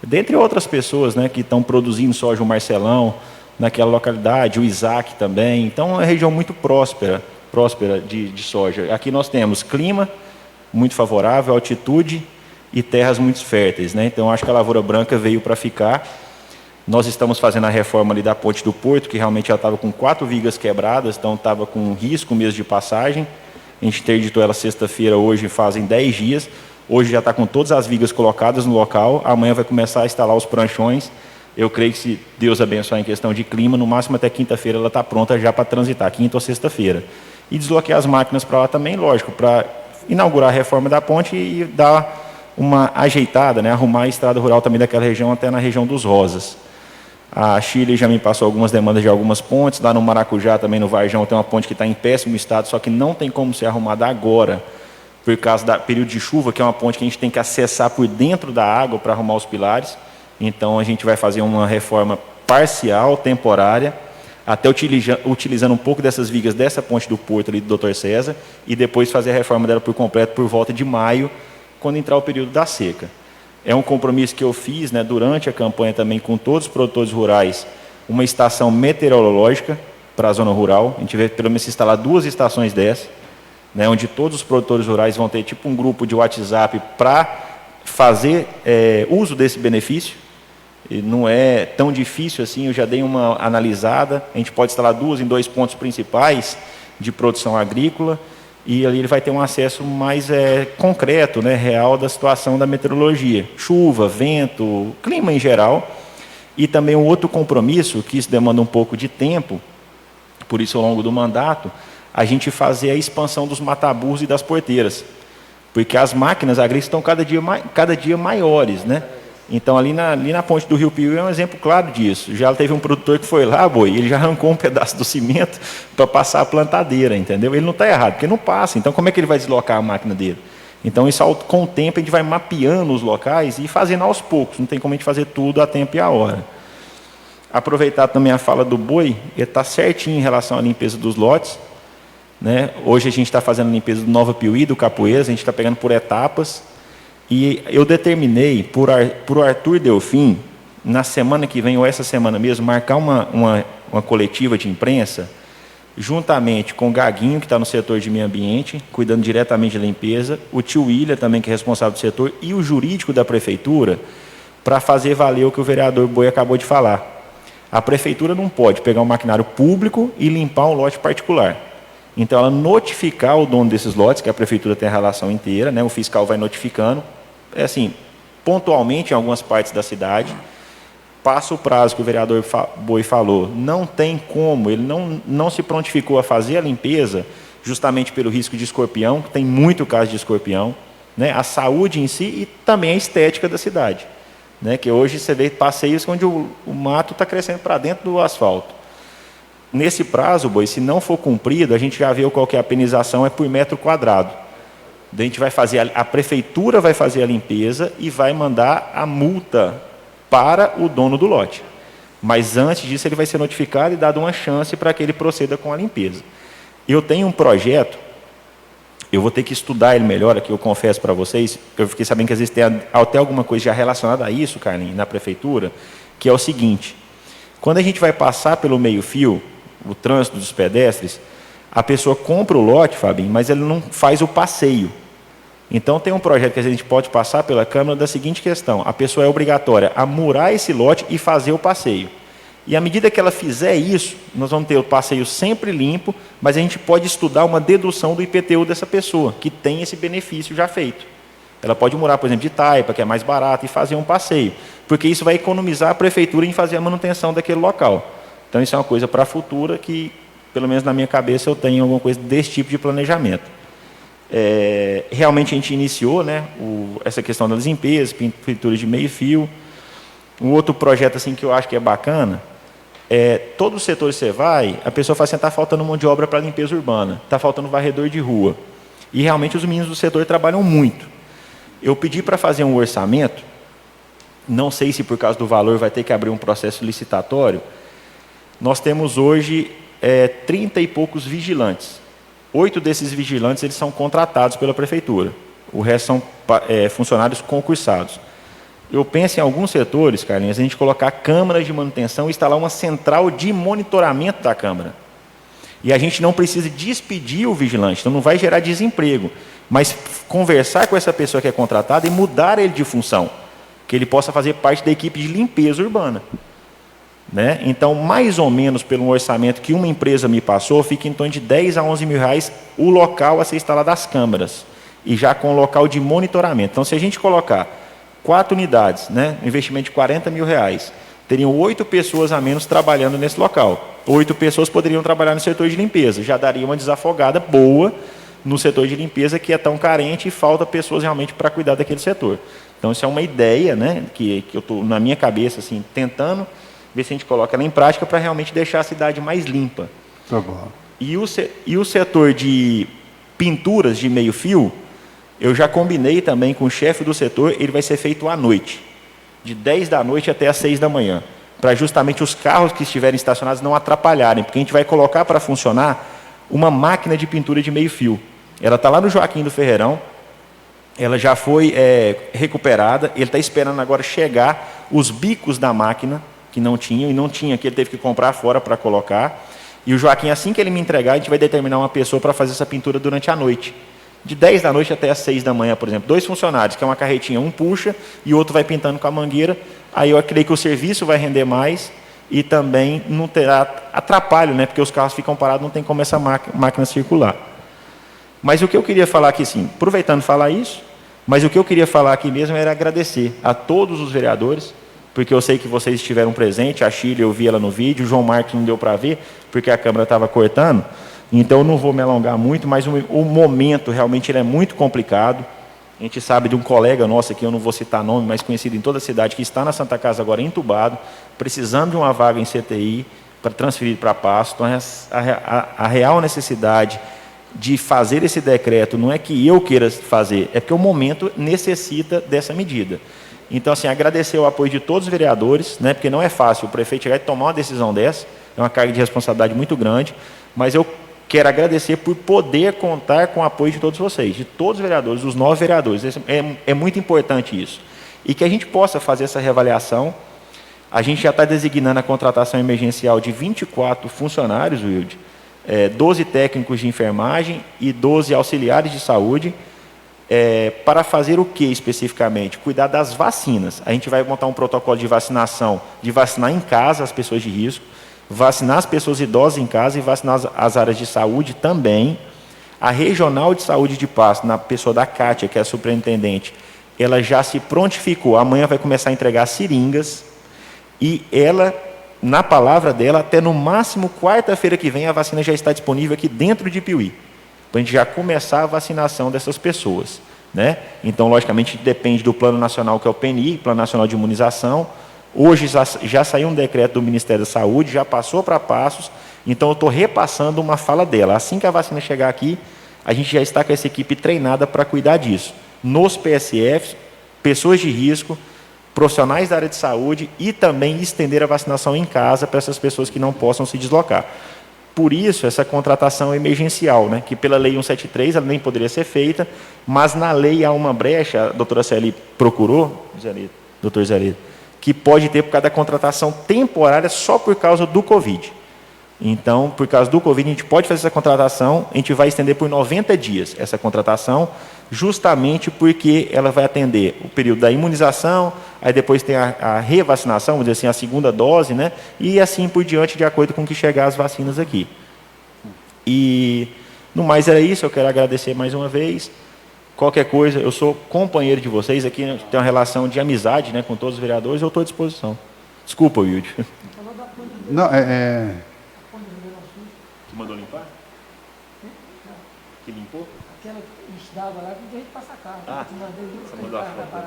Speaker 9: dentre outras pessoas, né, que estão produzindo soja, o Marcelão, naquela localidade, o Isaac também. Então, é uma região muito próspera de soja. Aqui nós temos clima muito favorável, altitude e terras muito férteis, né? Então, acho que a lavoura branca veio para ficar. Nós estamos fazendo a reforma ali da ponte do Porto, que realmente já estava com 4 vigas quebradas, então estava com risco mesmo de passagem. A gente interditou ela sexta-feira, hoje fazem 10 dias. Hoje já está com todas as vigas colocadas no local. Amanhã vai começar a instalar os pranchões. Eu creio que, se Deus abençoar em questão de clima, no máximo até quinta-feira ela está pronta já para transitar, quinta ou sexta-feira. E desloquei as máquinas para lá também, lógico, para inaugurar a reforma da ponte e dar uma ajeitada, né, arrumar a estrada rural também daquela região até na região dos Rosas. A Chile já me passou algumas demandas de algumas pontes. Lá no Maracujá, também no Varjão, tem uma ponte que está em péssimo estado, só que não tem como ser arrumada agora, por causa do período de chuva, que é uma ponte que a gente tem que acessar por dentro da água para arrumar os pilares. Então, a gente vai fazer uma reforma parcial, temporária, até utilizando um pouco dessas vigas dessa ponte do Porto ali do Dr. César, e depois fazer a reforma dela por completo por volta de maio, quando entrar o período da seca. É um compromisso que eu fiz, né, durante a campanha também com todos os produtores rurais, uma estação meteorológica para a zona rural. A gente vai pelo menos instalar 2 estações dessas, né, onde todos os produtores rurais vão ter tipo um grupo de WhatsApp para fazer uso desse benefício. E não é tão difícil assim, eu já dei uma analisada. A gente pode instalar 2 em 2 pontos principais de produção agrícola, e ali ele vai ter um acesso mais concreto, né, real da situação da meteorologia. Chuva, vento, clima em geral. E também um outro compromisso, que isso demanda um pouco de tempo, por isso ao longo do mandato, a gente fazer a expansão dos mataburros e das porteiras. Porque as máquinas agrícolas estão cada dia maiores, né? Então, ali na ponte do Rio Piuí é um exemplo claro disso. Já teve um produtor que foi lá, ele já arrancou um pedaço do cimento para passar a plantadeira, entendeu? Ele não está errado, porque não passa. Então, como é que ele vai deslocar a máquina dele? Então, isso com o tempo a gente vai mapeando os locais e fazendo aos poucos. Não tem como a gente fazer tudo a tempo e a hora. Aproveitar também a fala do Boi, ele está certinho em relação à limpeza dos lotes, né? Hoje a gente está fazendo a limpeza do Nova Piuí, do Capoeiras, a gente está pegando por etapas. E eu determinei, por Arthur Delfim, na semana que vem, ou essa semana mesmo, marcar uma coletiva de imprensa, juntamente com o Gaguinho, que está no setor de meio ambiente, cuidando diretamente da limpeza, o tio William, também, que é responsável do setor, e o jurídico da prefeitura, para fazer valer o que o vereador Boi acabou de falar. A prefeitura não pode pegar um maquinário público e limpar um lote particular. Então, ela notificar o dono desses lotes, que a prefeitura tem a relação inteira, né? O fiscal vai notificando, assim, pontualmente em algumas partes da cidade, passa o prazo que o vereador Boi falou, não tem como, ele não se prontificou a fazer a limpeza, justamente pelo risco de escorpião, que tem muito caso de escorpião, né? A saúde em si e também a estética da cidade, né? Que hoje você vê passeios onde o mato está crescendo para dentro do asfalto. Nesse prazo, Boi, se não for cumprido, a gente já viu qual que é a penização, é por metro quadrado. A gente vai fazer, a prefeitura vai fazer a limpeza e vai mandar a multa para o dono do lote. Mas antes disso ele vai ser notificado e dado uma chance para que ele proceda com a limpeza. Eu tenho um projeto eu vou ter que estudar ele melhor aqui, eu confesso para vocês. Eu fiquei sabendo que às vezes tem até alguma coisa já relacionada a isso, Carlinhos, na prefeitura, que é o seguinte: quando a gente vai passar pelo meio-fio, o trânsito dos pedestres, a pessoa compra o lote, Fabinho, mas ele não faz o passeio. Então, tem um projeto que a gente pode passar pela Câmara da seguinte questão: a pessoa é obrigatória a murar esse lote e fazer o passeio. E à medida que ela fizer isso, nós vamos ter o passeio sempre limpo, mas a gente pode estudar uma dedução do IPTU dessa pessoa, que tem esse benefício já feito. Ela pode murar, por exemplo, de Taipa, que é mais barato, e fazer um passeio, porque isso vai economizar a prefeitura em fazer a manutenção daquele local. Então, isso é uma coisa para a futura que, pelo menos na minha cabeça, eu tenho alguma coisa desse tipo de planejamento. Realmente a gente iniciou, né, essa questão das limpezas, pintura de meio fio. Um outro projeto assim, que eu acho que é bacana, todo o setor que você vai, a pessoa fala assim: está faltando mão de obra para limpeza urbana, está faltando varredor de rua. E realmente os meninos do setor trabalham muito. Eu pedi para fazer um orçamento, não sei se por causa do valor vai ter que abrir um processo licitatório. Nós temos hoje 30 e poucos vigilantes. 8 desses vigilantes eles são contratados pela prefeitura. O resto são funcionários concursados. Eu penso em alguns setores, Carlinhos, a gente colocar câmaras de manutenção e instalar uma central de monitoramento da câmara. E a gente não precisa despedir o vigilante, então não vai gerar desemprego, mas conversar com essa pessoa que é contratada e mudar ele de função, que ele possa fazer parte da equipe de limpeza urbana. Né? Então, mais ou menos pelo orçamento que uma empresa me passou, fica em torno de 10 a 11 mil reais o local a ser instalado as câmaras, e já com o local de monitoramento. Então, se a gente colocar 4 unidades, né, um investimento de 40 mil reais, teriam 8 pessoas a menos trabalhando nesse local. 8 pessoas poderiam trabalhar no setor de limpeza, já daria uma desafogada boa no setor de limpeza, que é tão carente e falta pessoas realmente para cuidar daquele setor. Então, isso é uma ideia, né, que eu estou na minha cabeça assim, tentando ver se a gente coloca ela em prática para realmente deixar a cidade mais limpa.
Speaker 5: Tá bom.
Speaker 9: E o setor de pinturas de meio fio, eu já combinei também com o chefe do setor, ele vai ser feito à noite, de 10 da noite até às 6 da manhã, para justamente os carros que estiverem estacionados não atrapalharem, porque a gente vai colocar para funcionar uma máquina de pintura de meio fio. Ela está lá no Joaquim do Ferreirão, ela já foi recuperada, ele está esperando agora chegar os bicos da máquina, que não tinham, e não tinha, que ele teve que comprar fora para colocar. E o Joaquim, assim que ele me entregar, a gente vai determinar uma pessoa para fazer essa pintura durante a noite. De 10 da noite até as 6 da manhã, por exemplo. 2 funcionários, que é uma carretinha, um puxa e o outro vai pintando com a mangueira. Aí eu creio que o serviço vai render mais e também não terá atrapalho, né? Porque os carros ficam parados, não tem como essa máquina circular. Mas o que eu queria falar aqui, sim, aproveitando falar isso, mas o que eu queria falar aqui mesmo era agradecer a todos os vereadores, porque eu sei que vocês estiveram presentes, a Chile eu vi ela no vídeo, o João Marcos não deu para ver, porque a câmera estava cortando, então eu não vou me alongar muito, mas o momento realmente ele é muito complicado. A gente sabe de um colega nosso aqui, eu não vou citar nome, mas conhecido em toda a cidade, que está na Santa Casa agora entubado, precisando de uma vaga em CTI para transferir para Pasto. Então, a real necessidade de fazer esse decreto não é que eu queira fazer, é porque o momento necessita dessa medida. Então, assim, agradecer o apoio de todos os vereadores, né, porque não é fácil o prefeito chegar e tomar uma decisão dessa, é uma carga de responsabilidade muito grande, mas eu quero agradecer por poder contar com o apoio de todos vocês, de todos os vereadores, dos 9 vereadores. É muito importante isso. E que a gente possa fazer essa reavaliação. A gente já está designando a contratação emergencial de 24 funcionários, Wilde, 12 técnicos de enfermagem e 12 auxiliares de saúde, para fazer o que especificamente? Cuidar das vacinas. A gente vai montar um protocolo de vacinação, de vacinar em casa as pessoas de risco, vacinar as pessoas idosas em casa e vacinar as áreas de saúde também. A Regional de Saúde de Pasto, na pessoa da Kátia, que é a superintendente, ela já se prontificou, amanhã vai começar a entregar seringas, e ela, na palavra dela, até no máximo quarta-feira que vem, a vacina já está disponível aqui dentro de Piuí, para a gente já começar a vacinação dessas pessoas, né? Então, logicamente, depende do Plano Nacional, que é o PNI, Plano Nacional de Imunização. Hoje já saiu um decreto do Ministério da Saúde, já passou para Passos, então eu estou repassando uma fala dela. Assim que a vacina chegar aqui, a gente já está com essa equipe treinada para cuidar disso. Nos PSFs, pessoas de risco, profissionais da área de saúde e também estender a vacinação em casa para essas pessoas que não possam se deslocar. Por isso, essa contratação emergencial, né, que pela Lei 173 ela nem poderia ser feita, mas na lei há uma brecha, a doutora Celi procurou, doutor Zé, que pode ter por causa da contratação temporária só por causa do Covid. Então, por causa do Covid, a gente pode fazer essa contratação, a gente vai estender por 90 dias essa contratação, justamente porque ela vai atender o período da imunização, aí depois tem a revacinação, vamos dizer assim, a segunda dose, né? E assim por diante, de acordo com o que chegar as vacinas aqui. E, no mais, era isso. Eu quero agradecer mais uma vez. Qualquer coisa, eu sou companheiro de vocês aqui, né? Tem uma relação de amizade, né, com todos os vereadores, eu estou à disposição. Desculpa, Wilde.
Speaker 5: Não,
Speaker 9: Que mandou limpar? Que limpou?
Speaker 3: Aquela que dava lá, que a gente passa carro.
Speaker 9: Você mandou a foto.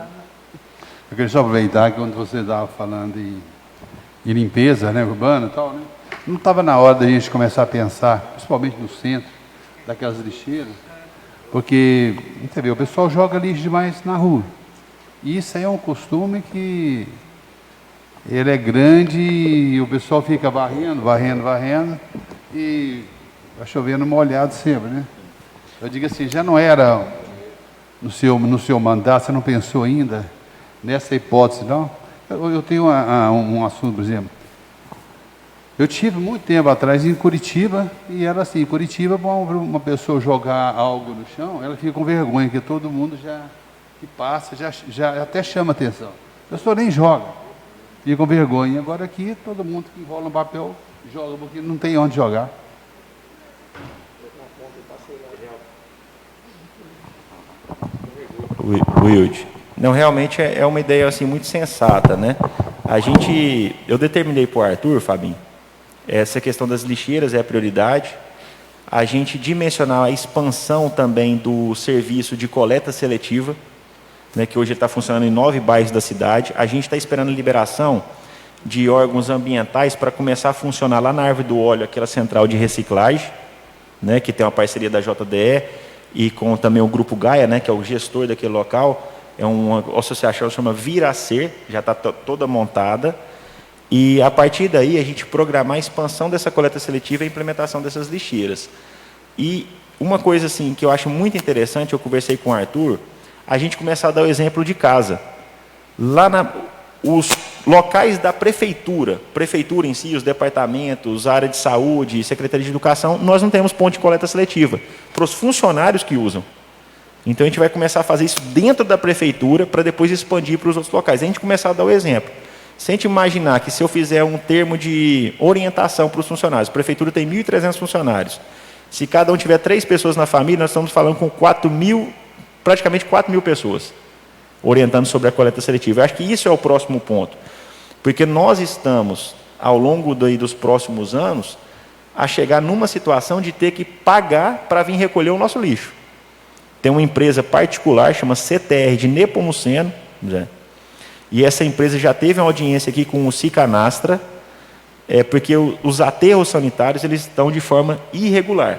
Speaker 5: Eu queria só aproveitar que quando você estava falando em limpeza, né, urbana e tal, né? Não estava na hora da gente começar a pensar, principalmente no centro, daquelas lixeiras, porque, você vê, o pessoal joga lixo demais na rua. E isso aí é um costume que ele é grande e o pessoal fica varrendo e vai chovendo molhado sempre, né? Eu digo assim, já não era no seu mandato, você não pensou ainda nessa hipótese, não? Eu tenho um assunto, por exemplo. Eu tive muito tempo atrás em Curitiba, e era assim, em Curitiba, uma pessoa jogar algo no chão, ela fica com vergonha, porque todo mundo que passa, já até chama atenção. A pessoa nem joga, fica com vergonha. Agora aqui, todo mundo que enrola um papel, joga, porque não tem onde jogar.
Speaker 9: Wilde, não, realmente é uma ideia assim, muito sensata, né? Eu determinei para o Arthur, Fabinho, essa questão das lixeiras é a prioridade, a gente dimensionar a expansão também do serviço de coleta seletiva, né, que hoje está funcionando em 9 bairros da cidade. A gente está esperando liberação de órgãos ambientais para começar a funcionar lá na Árvore do Óleo, aquela central de reciclagem, né, que tem uma parceria da JDE e com também o Grupo Gaia, né, que é o gestor daquele local. É uma associação que chama Viracer, já está toda montada. E, a partir daí, a gente programar a expansão dessa coleta seletiva e a implementação dessas lixeiras. E uma coisa assim, que eu acho muito interessante, eu conversei com o Arthur, a gente começar a dar o exemplo de casa. Lá os locais da prefeitura em si, os departamentos, a área de saúde, secretaria de educação, nós não temos ponto de coleta seletiva, para os funcionários que usam. Então, a gente vai começar a fazer isso dentro da prefeitura, para depois expandir para os outros locais. A gente começar a dar o exemplo. Se a gente imaginar que se eu fizer um termo de orientação para os funcionários, a prefeitura tem 1.300 funcionários, se cada um tiver 3 pessoas na família, nós estamos falando com praticamente 4.000 pessoas, orientando sobre a coleta seletiva. Eu acho que isso é o próximo ponto, porque nós estamos, ao longo dos próximos anos, a chegar numa situação de ter que pagar para vir recolher o nosso lixo. Tem uma empresa particular, chama CTR, de Nepomuceno, e essa empresa já teve uma audiência aqui com o Cicanastra, porque os aterros sanitários eles estão de forma irregular.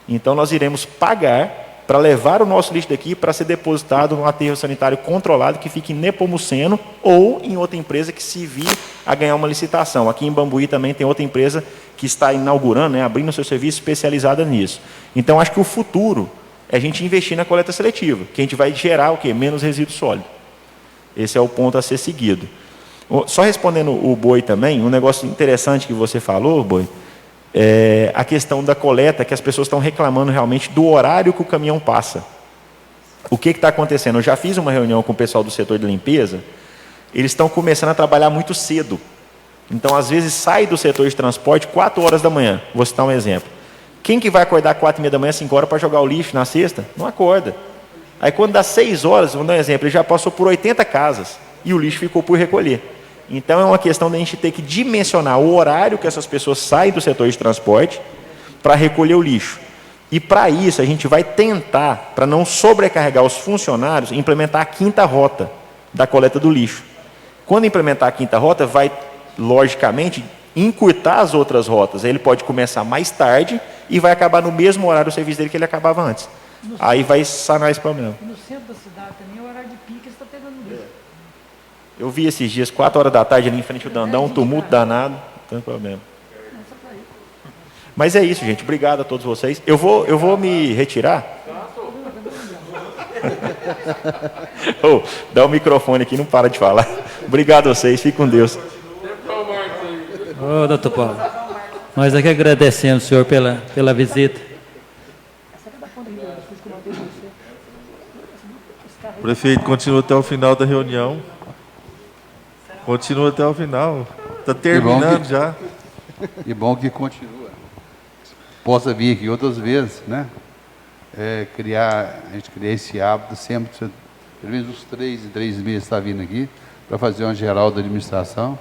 Speaker 9: Então, nós iremos pagar para levar o nosso lixo daqui para ser depositado num aterro sanitário controlado que fique em Nepomuceno ou em outra empresa que se vir a ganhar uma licitação. Aqui em Bambuí também tem outra empresa que está inaugurando, né, abrindo seu serviço especializada nisso. Então, acho que o futuro é a gente investir na coleta seletiva, que a gente vai gerar o quê? Menos resíduo sólido. Esse é o ponto a ser seguido. Só respondendo o Boi também, um negócio interessante que você falou, Boi, é a questão da coleta, que as pessoas estão reclamando realmente do horário que o caminhão passa. O que está acontecendo? Eu já fiz uma reunião com o pessoal do setor de limpeza, eles estão começando a trabalhar muito cedo. Então, às vezes, sai do setor de transporte 4 horas da manhã. Vou citar um exemplo. Quem que vai acordar 4h30 da manhã, 5 horas, para jogar o lixo na sexta? Não acorda. Aí, quando dá 6 horas, vou dar um exemplo, ele já passou por 80 casas e o lixo ficou por recolher. Então, é uma questão da gente ter que dimensionar o horário que essas pessoas saem do setor de transporte para recolher o lixo. E, para isso, a gente vai tentar, para não sobrecarregar os funcionários, implementar a 5ª rota da coleta do lixo. Quando implementar a 5ª rota, vai, logicamente, encurtar as outras rotas. Aí ele pode começar mais tarde e vai acabar no mesmo horário o serviço dele que ele acabava antes. Aí vai sanar esse problema.
Speaker 3: No centro da cidade também, o horário de pique, você está pegando lixo.
Speaker 9: Eu vi esses dias, 4 horas da tarde, ali em frente ao Dandão, um tumulto danado, não tem problema. Mas é isso, gente. Obrigado a todos vocês. Eu vou me retirar. Oh, dá o microfone aqui, não para de falar. Obrigado a vocês, fiquem com Deus.
Speaker 2: Ô, doutor Paulo, nós aqui agradecemos o senhor pela visita.
Speaker 7: O prefeito continua até o final da reunião. Continua até o final. Está terminando já.
Speaker 5: E bom que continua. Possa vir aqui outras vezes, né? A gente criar esse hábito sempre, pelo menos uns 3 em 3 meses está vindo aqui, para fazer uma geral da administração,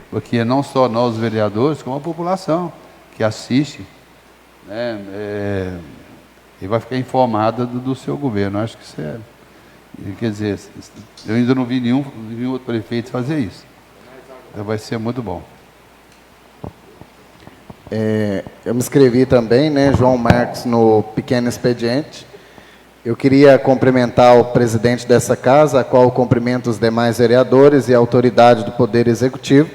Speaker 5: porque não só nós, os vereadores, como a população que assiste, né, e vai ficar informada do seu governo. Acho que isso é... Quer dizer, eu ainda não vi nenhum outro prefeito fazer isso. Então vai ser muito bom.
Speaker 1: Eu me inscrevi também, né, João Marcos, no pequeno expediente. Eu queria cumprimentar o presidente dessa casa, a qual cumprimento os demais vereadores e a autoridade do Poder Executivo.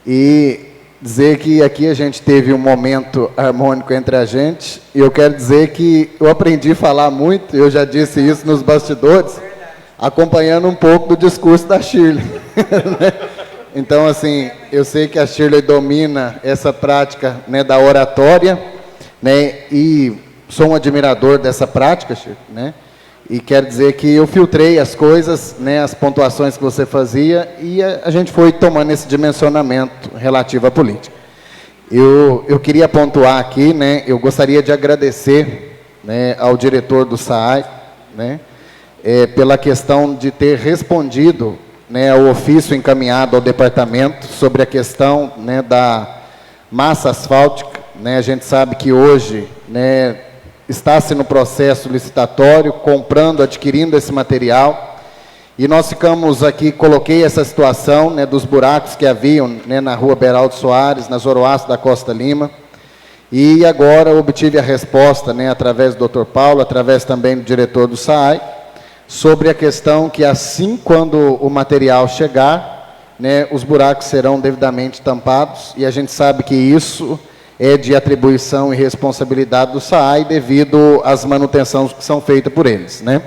Speaker 1: E dizer que aqui a gente teve um momento harmônico entre a gente. E eu quero dizer que eu aprendi a falar muito, eu já disse isso nos bastidores, acompanhando um pouco do discurso da Shirley. Então, assim, eu sei que a Shirley domina essa prática, né, da oratória, né, e sou um admirador dessa prática, Shirley, né, e quero dizer que eu filtrei as coisas, né, as pontuações que você fazia, e a gente foi tomando esse dimensionamento relativo à política. Eu queria pontuar aqui, né, eu gostaria de agradecer, né, ao diretor do SAAI, né, pela questão de ter respondido, né, ao ofício encaminhado ao departamento sobre a questão, né, da massa asfáltica, né. A gente sabe que hoje, né, está-se no processo licitatório, comprando, adquirindo esse material, e nós ficamos aqui, coloquei essa situação, né, dos buracos que haviam, né, na rua Beraldo Soares, na Zoroastro da Costa Lima, e agora obtive a resposta, né, através do Dr. Paulo, através também do diretor do SAAI, sobre a questão que assim quando o material chegar, né, os buracos serão devidamente tampados, e a gente sabe que isso é de atribuição e responsabilidade do SAAI devido às manutenções que são feitas por eles, né.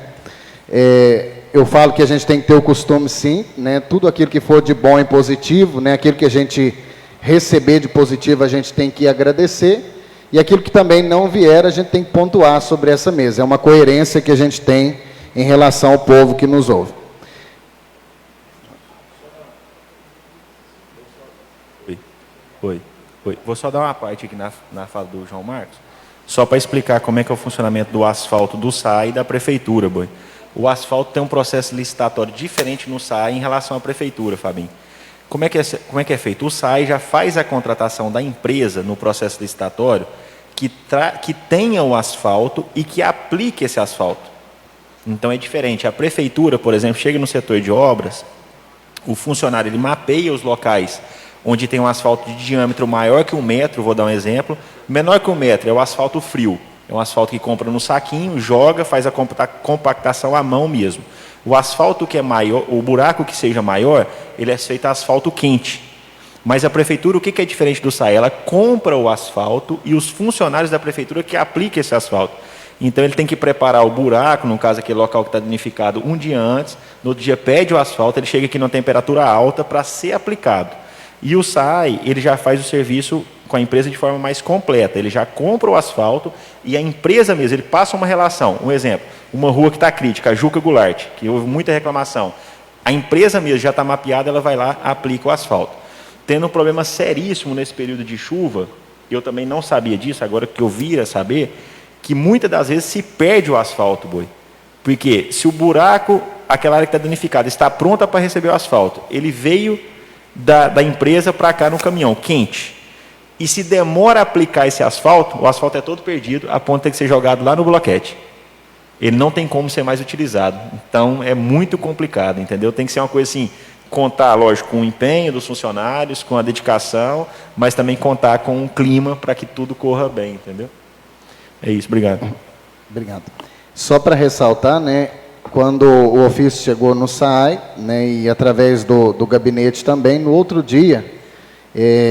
Speaker 1: Eu falo que a gente tem que ter o costume, sim, né, tudo aquilo que for de bom e positivo, né, aquilo que a gente receber de positivo a gente tem que agradecer, e aquilo que também não vier a gente tem que pontuar sobre essa mesa. É uma coerência que a gente tem em relação ao povo que nos ouve.
Speaker 9: Oi. Vou só dar uma parte aqui na fala do João Marcos, só para explicar como é que é o funcionamento do asfalto do SAAI e da prefeitura, boi. O asfalto tem um processo licitatório diferente no SAAI em relação à prefeitura, Fabinho. Como é que é feito? O SAAI já faz a contratação da empresa no processo licitatório que tenha o asfalto e que aplique esse asfalto. Então é diferente. A prefeitura, por exemplo, chega no setor de obras, o funcionário ele mapeia os locais onde tem um asfalto de diâmetro maior que 1 metro, vou dar um exemplo, menor que 1 metro é o asfalto frio, é um asfalto que compra no saquinho, joga, faz a compactação à mão mesmo. O asfalto que é maior, o buraco que seja maior, ele é feito asfalto quente. Mas a prefeitura, o que é diferente do SAAI? Ela compra o asfalto e os funcionários da prefeitura que aplicam esse asfalto. Então, ele tem que preparar o buraco, no caso, aquele local que está danificado, um dia antes, no outro dia pede o asfalto, ele chega aqui numa temperatura alta para ser aplicado. E o SAAI, ele já faz o serviço com a empresa de forma mais completa, ele já compra o asfalto e a empresa mesmo, ele passa uma relação. Um exemplo, uma rua que está crítica, a Juca Goulart, que houve muita reclamação. A empresa mesmo já está mapeada, ela vai lá, aplica o asfalto. Tendo um problema seríssimo nesse período de chuva, eu também não sabia disso, agora que eu vi a saber, que muitas das vezes se perde o asfalto, boi. Porque se o buraco, aquela área que está danificada, está pronta para receber o asfalto, ele veio da empresa para cá no caminhão, quente. E se demora a aplicar esse asfalto, o asfalto é todo perdido, a ponto de ter que ser jogado lá no bloquete. Ele não tem como ser mais utilizado. Então, é muito complicado, entendeu? Tem que ser uma coisa assim, contar, lógico, com o empenho dos funcionários, com a dedicação, mas também contar com o clima para que tudo corra bem, entendeu? É isso, obrigado.
Speaker 1: Obrigado. Só para ressaltar, né, quando o ofício chegou no SAAI, né, e através do gabinete também, no outro dia,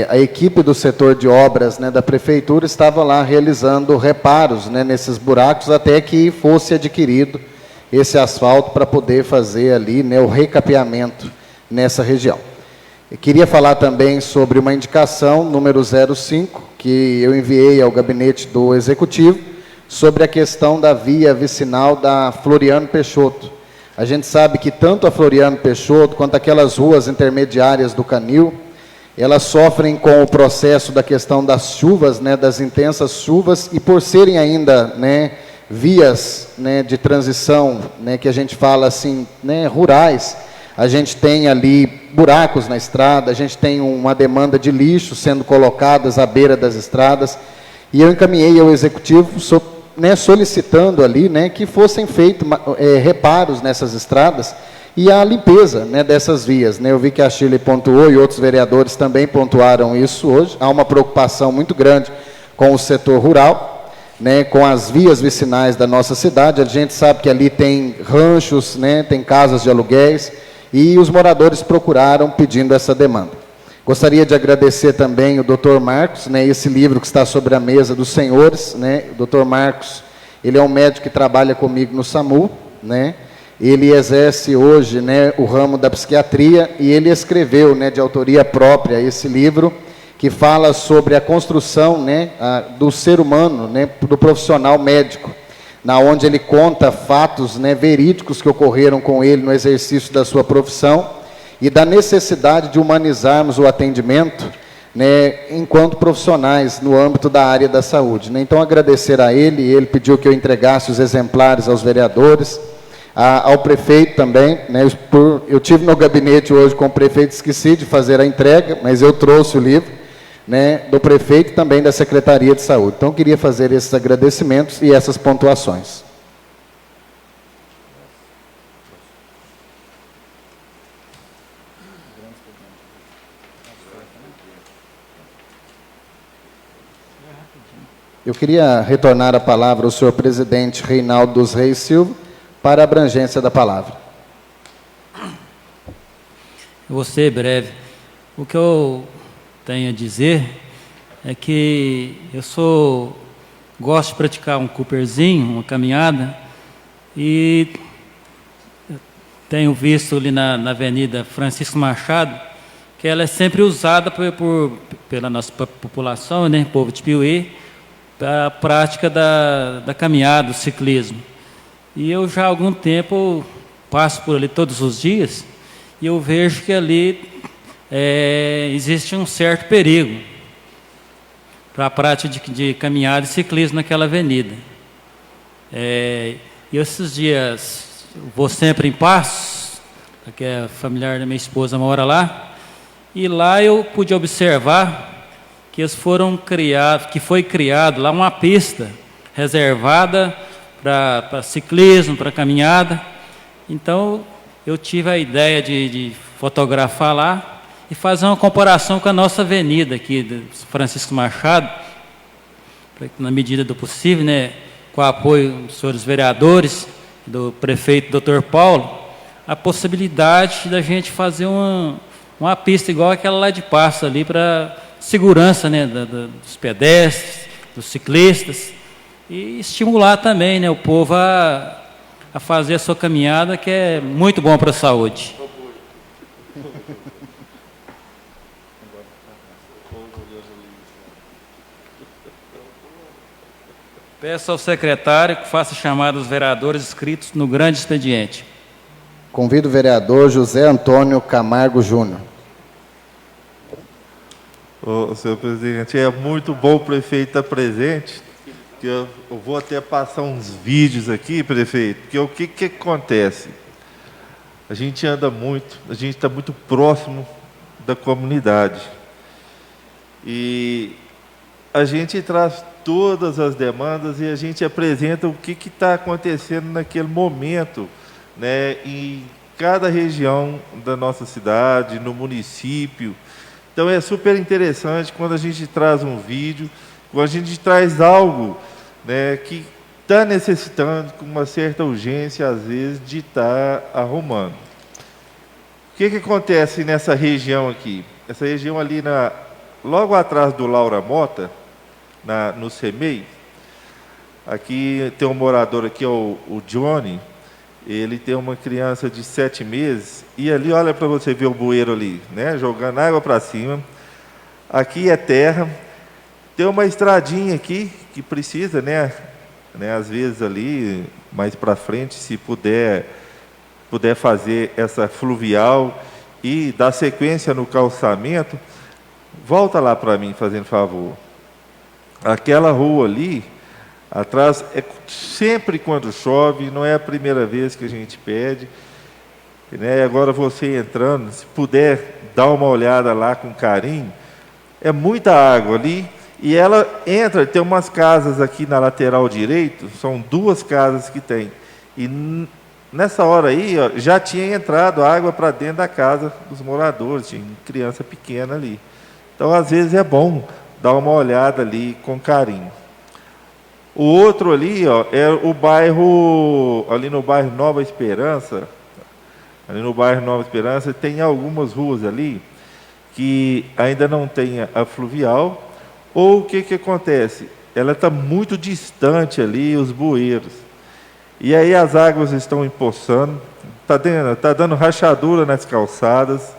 Speaker 1: a equipe do setor de obras, né, da prefeitura estava lá realizando reparos, né, nesses buracos até que fosse adquirido esse asfalto para poder fazer ali, né, o recapeamento nessa região. Eu queria falar também sobre uma indicação número 05, que eu enviei ao gabinete do Executivo, sobre a questão da via vicinal da Floriano Peixoto. A gente sabe que tanto a Floriano Peixoto quanto aquelas ruas intermediárias do Canil, elas sofrem com o processo da questão das chuvas, né, das intensas chuvas, e por serem ainda, né, vias, né, de transição, né, que a gente fala assim, né, rurais, a gente tem ali buracos na estrada, a gente tem uma demanda de lixo sendo colocadas à beira das estradas, e eu encaminhei ao Executivo, né, solicitando ali, né, que fossem feitos reparos nessas estradas, e a limpeza, né, dessas vias, né. Eu vi que a Shirley pontuou e outros vereadores também pontuaram isso hoje. Há uma preocupação muito grande com o setor rural, né, com as vias vicinais da nossa cidade. A gente sabe que ali tem ranchos, né, tem casas de aluguéis, e os moradores procuraram pedindo essa demanda. Gostaria de agradecer também o Dr. Marcos, né, esse livro que está sobre a mesa dos senhores, né. O Dr. Marcos, ele é um médico que trabalha comigo no SAMU, né. Ele exerce hoje, né, o ramo da psiquiatria, e ele escreveu, né, de autoria própria esse livro, que fala sobre a construção, né, do ser humano, né, do profissional médico, na onde ele conta fatos, né, verídicos que ocorreram com ele no exercício da sua profissão, e da necessidade de humanizarmos o atendimento, né, enquanto profissionais no âmbito da área da saúde, né. Então, agradecer a ele, ele pediu que eu entregasse os exemplares aos vereadores, ao prefeito também, né, eu tive no gabinete hoje com o prefeito, esqueci de fazer a entrega, mas eu trouxe o livro, né, do prefeito e também da Secretaria de Saúde. Então, eu queria fazer esses agradecimentos e essas pontuações. Eu queria retornar a palavra ao senhor presidente Reinaldo dos Reis Silva, para a abrangência da palavra.
Speaker 2: Eu vou ser breve. O que eu tenho a dizer é que gosto de praticar um Cooperzinho, uma caminhada, e tenho visto ali na Avenida Francisco Machado, que ela é sempre usada pela nossa população, né, povo de Piuí, para a prática da caminhada, do ciclismo. E eu já há algum tempo passo por ali todos os dias e eu vejo que ali existe um certo perigo para a prática de caminhada e ciclismo naquela avenida. E esses dias eu vou sempre em Passos, que é familiar da minha esposa mora lá, e lá eu pude observar que foi criado lá uma pista reservada para ciclismo, para caminhada. Então, eu tive a ideia de fotografar lá e fazer uma comparação com a nossa avenida aqui, de Francisco Machado, na medida do possível, né, com o apoio dos senhores vereadores, do prefeito Dr. Paulo, a possibilidade da gente fazer uma pista igual aquela lá de Passo, ali, para segurança, né, dos pedestres, dos ciclistas, e estimular também, né, o povo a fazer a sua caminhada, que é muito bom para a saúde. Peço ao secretário que faça chamar os vereadores inscritos no grande expediente.
Speaker 1: Convido o vereador José Antônio Camargo Júnior.
Speaker 7: Senhor presidente, é muito bom o prefeito estar presente. Eu vou até passar uns vídeos aqui, prefeito, porque o que acontece? A gente anda muito, a gente está muito próximo da comunidade. E a gente traz todas as demandas e a gente apresenta o que está acontecendo naquele momento, né, em cada região da nossa cidade, no município. Então é super interessante quando a gente traz um vídeo, quando a gente traz algo, né, que está necessitando com uma certa urgência, às vezes, de estar arrumando. O que acontece nessa região aqui? Essa região ali logo atrás do Laura Mota, no CEMEI, aqui tem um morador aqui, o Johnny, ele tem uma criança de 7 meses, e ali, olha para você ver o bueiro ali, né, jogando água para cima. Aqui é terra, tem uma estradinha aqui, que precisa, né, às vezes ali, mais para frente, se puder fazer essa fluvial e dar sequência no calçamento, volta lá para mim, fazendo favor. Aquela rua ali, atrás, sempre quando chove, não é a primeira vez que a gente pede, né? Agora você entrando, se puder dar uma olhada lá com carinho, é muita água ali, e ela entra, tem umas casas aqui na lateral direito, são 2 casas que tem, e nessa hora aí, ó, já tinha entrado água para dentro da casa dos moradores, tinha criança pequena ali. Então, às vezes, é bom dar uma olhada ali com carinho. O outro ali, ó, é o bairro, ali no bairro Nova Esperança, tem algumas ruas ali que ainda não tem a fluvial, ou o que acontece? Ela está muito distante ali, os bueiros. E aí as águas estão empoçando, está dando rachadura nas calçadas,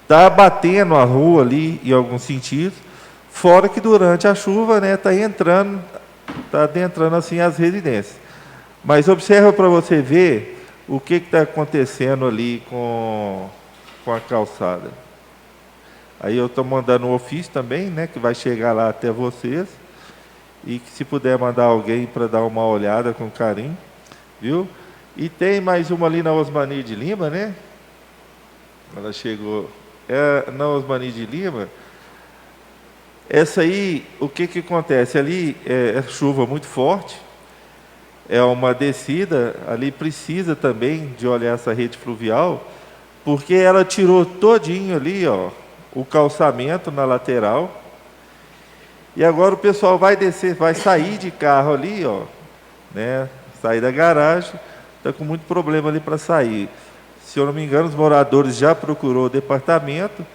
Speaker 7: está abatendo a rua ali em alguns sentidos, fora que durante a chuva, né, está adentrando assim as residências. Mas observa para você ver o que está acontecendo ali com a calçada. Aí eu estou mandando um ofício também, né, que vai chegar lá até vocês, e que se puder mandar alguém para dar uma olhada com carinho, viu? E tem mais uma ali na Osmani de Lima, né? Ela chegou. Na Osmani de Lima. Essa aí, o que acontece? Ali é chuva muito forte, é uma descida, ali precisa também de olhar essa rede fluvial, porque ela tirou todinho ali, ó, o calçamento na lateral, e agora o pessoal vai descer, vai sair de carro ali, ó, né? Sair da garagem, está com muito problema ali para sair. Se eu não me engano, os moradores já procurou o departamento,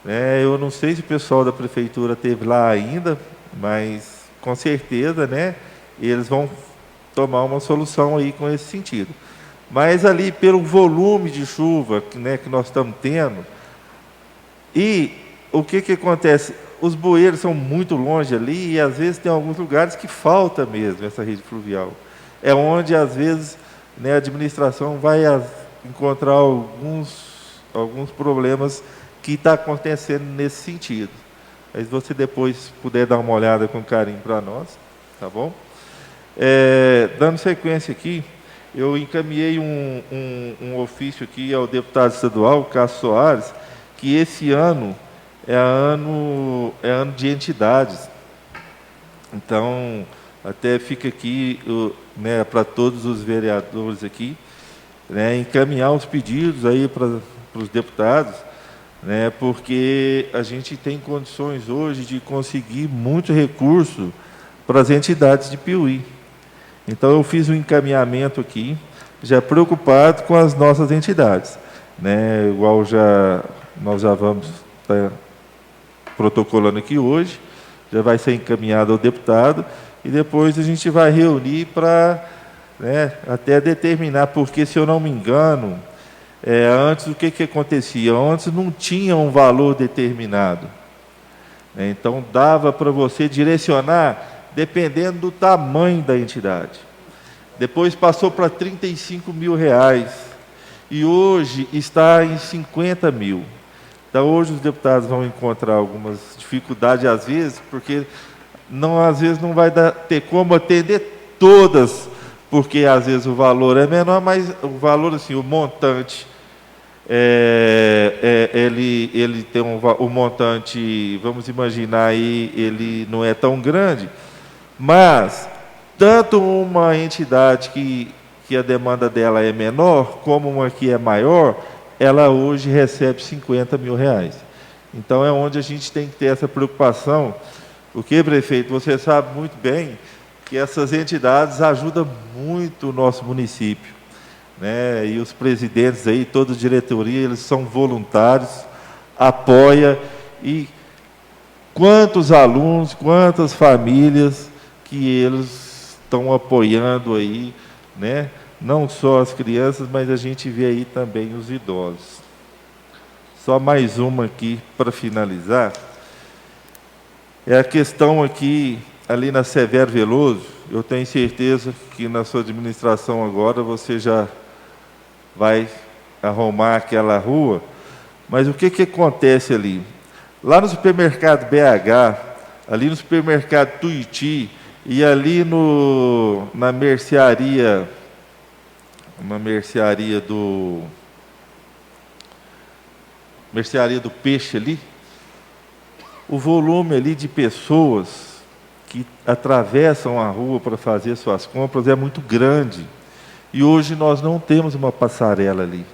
Speaker 7: né? Eu não sei se o pessoal da prefeitura esteve lá ainda, mas com certeza, né, eles vão tomar uma solução aí com esse sentido. Mas ali, pelo volume de chuva, né, que nós estamos tendo, e o que acontece? Os bueiros são muito longe ali, e às vezes tem alguns lugares que falta mesmo essa rede fluvial. É onde, às vezes, né, a administração vai encontrar alguns problemas que está acontecendo nesse sentido. Mas se você depois puder dar uma olhada com carinho para nós, tá bom? Dando sequência aqui, eu encaminhei um ofício aqui ao deputado estadual, Cássio Soares, que esse ano é ano de entidades. Então, até fica aqui, né, para todos os vereadores aqui, né, encaminhar os pedidos aí para os deputados, né, porque a gente tem condições hoje de conseguir muito recurso para as entidades de Piuí. Então, eu fiz um encaminhamento aqui, já preocupado com as nossas entidades, né, igual nós já vamos estar protocolando aqui hoje, já vai ser encaminhado ao deputado, e depois a gente vai reunir para, né, até determinar, porque, se eu não me engano, antes o que acontecia? Antes não tinha um valor determinado, né? Então dava para você direcionar dependendo do tamanho da entidade. Depois passou para R$35 mil, e hoje está em 50 mil. Então hoje os deputados vão encontrar algumas dificuldades às vezes, porque às vezes não vai ter como atender todas, porque às vezes o valor é menor, mas o valor, assim, o montante, ele tem o montante, vamos imaginar aí, ele não é tão grande, mas tanto uma entidade que a demanda dela é menor, como uma que é maior, ela hoje recebe R$50 mil. Então é onde a gente tem que ter essa preocupação, porque, prefeito, você sabe muito bem que essas entidades ajudam muito o nosso município, né? E os presidentes aí, toda a diretoria, eles são voluntários, apoia, e quantos alunos, quantas famílias que eles estão apoiando aí, né? Não só as crianças, mas a gente vê aí também os idosos. Só mais uma aqui para finalizar. É a questão aqui, ali na Severo Veloso, eu tenho certeza que na sua administração agora você já vai arrumar aquela rua, mas o que acontece ali? Lá no supermercado BH, ali no supermercado Tuiuti e ali na mercearia do peixe ali, o volume ali de pessoas que atravessam a rua para fazer suas compras é muito grande. E hoje nós não temos uma passarela ali.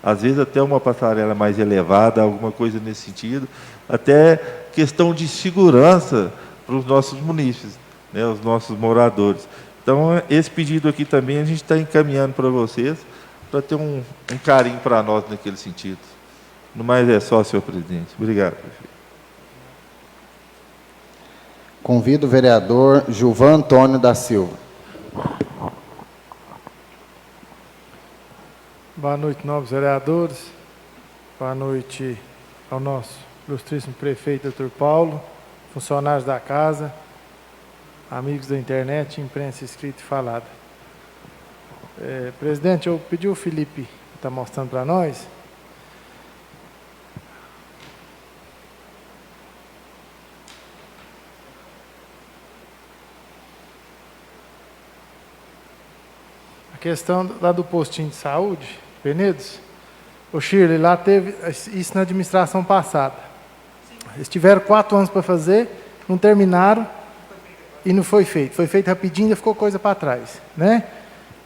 Speaker 7: Às vezes até uma passarela mais elevada, alguma coisa nesse sentido, até questão de segurança para os nossos munícipes, né, os nossos moradores. Então, esse pedido aqui também a gente está encaminhando para vocês, para ter um carinho para nós naquele sentido. No mais é só, senhor presidente. Obrigado, prefeito.
Speaker 1: Convido o vereador Gilvan Antônio da Silva.
Speaker 10: Boa noite, nobres vereadores. Boa noite ao nosso ilustríssimo prefeito, doutor Paulo, funcionários da casa, amigos da internet, imprensa escrita e falada. Presidente, eu pedi o Felipe, que está mostrando para nós. A questão lá do postinho de saúde, Penedos, o Shirley, lá teve isso na administração passada. Eles tiveram 4 anos para fazer, não terminaram e não foi feito. Foi feito rapidinho e ficou coisa para trás, né?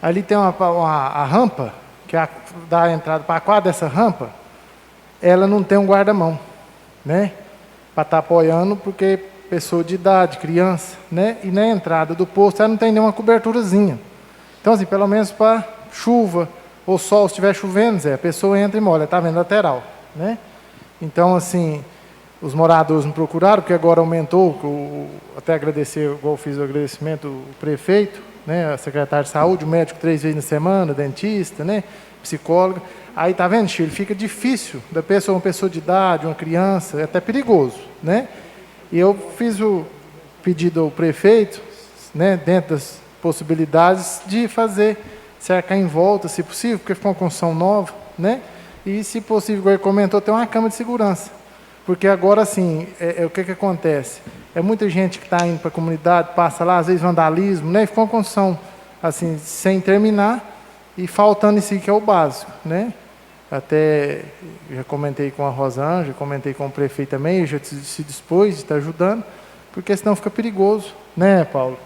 Speaker 10: Ali tem a rampa, que dá a entrada para a quadra dessa rampa, ela não tem um guarda-mão, né? Para estar apoiando, porque pessoa de idade, criança, né? E na entrada do posto ela não tem nenhuma coberturazinha. Então, assim, pelo menos para chuva ou sol, se estiver chovendo, a pessoa entra e molha, está vendo lateral, né? Então, assim, os moradores me procuraram, porque agora aumentou, até agradecer, igual eu fiz o agradecimento, o prefeito, né, a secretária de saúde, o médico 3 vezes na semana, dentista, né, psicóloga. Aí, tá vendo, Chile, fica difícil da pessoa, uma pessoa de idade, uma criança, é até perigoso, né? E eu fiz o pedido ao prefeito, né, dentro das possibilidades de fazer cercar em volta, se possível, porque ficou uma construção nova, né? E, se possível, igual ele comentou, tem uma câmara de segurança. Porque agora, assim, o que acontece? É muita gente que está indo para a comunidade, passa lá, às vezes vandalismo, né? E ficou uma construção, assim, sem terminar e faltando isso que é o básico, né? Até já comentei com a Rosângela, comentei com o prefeito também, já se dispôs de estar ajudando, porque senão fica perigoso, né, Paulo?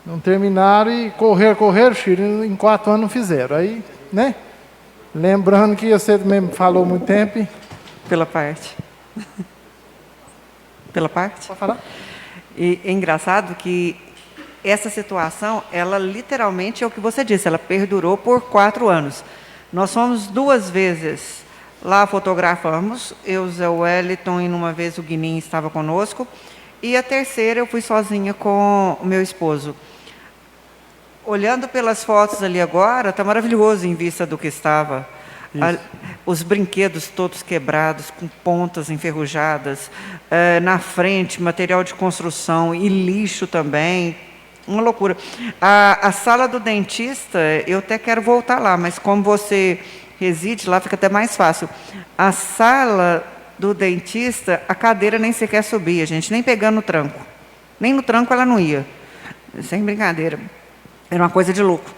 Speaker 10: Não terminaram e correram, Chile, em 4 anos não fizeram. Aí, né? Lembrando que você mesmo falou muito tempo.
Speaker 8: Pela parte. Pela parte?
Speaker 10: Pode falar.
Speaker 8: E é engraçado que essa situação, ela literalmente é o que você disse, ela perdurou por 4 anos. Nós fomos 2 vezes lá, fotografamos, eu, Zé Wellington, e uma vez o Guininho estava conosco, e a terceira eu fui sozinha com o meu esposo. Olhando pelas fotos ali agora, está maravilhoso em vista do que estava. Os brinquedos todos quebrados, com pontas enferrujadas, na frente, material de construção e lixo também. Uma loucura. A sala do dentista, eu até quero voltar lá, mas como você reside lá, fica até mais fácil. A sala do dentista, a cadeira nem sequer subia, gente, nem pegando no tranco. Nem no tranco ela não ia. Sem brincadeira. Era uma coisa de louco.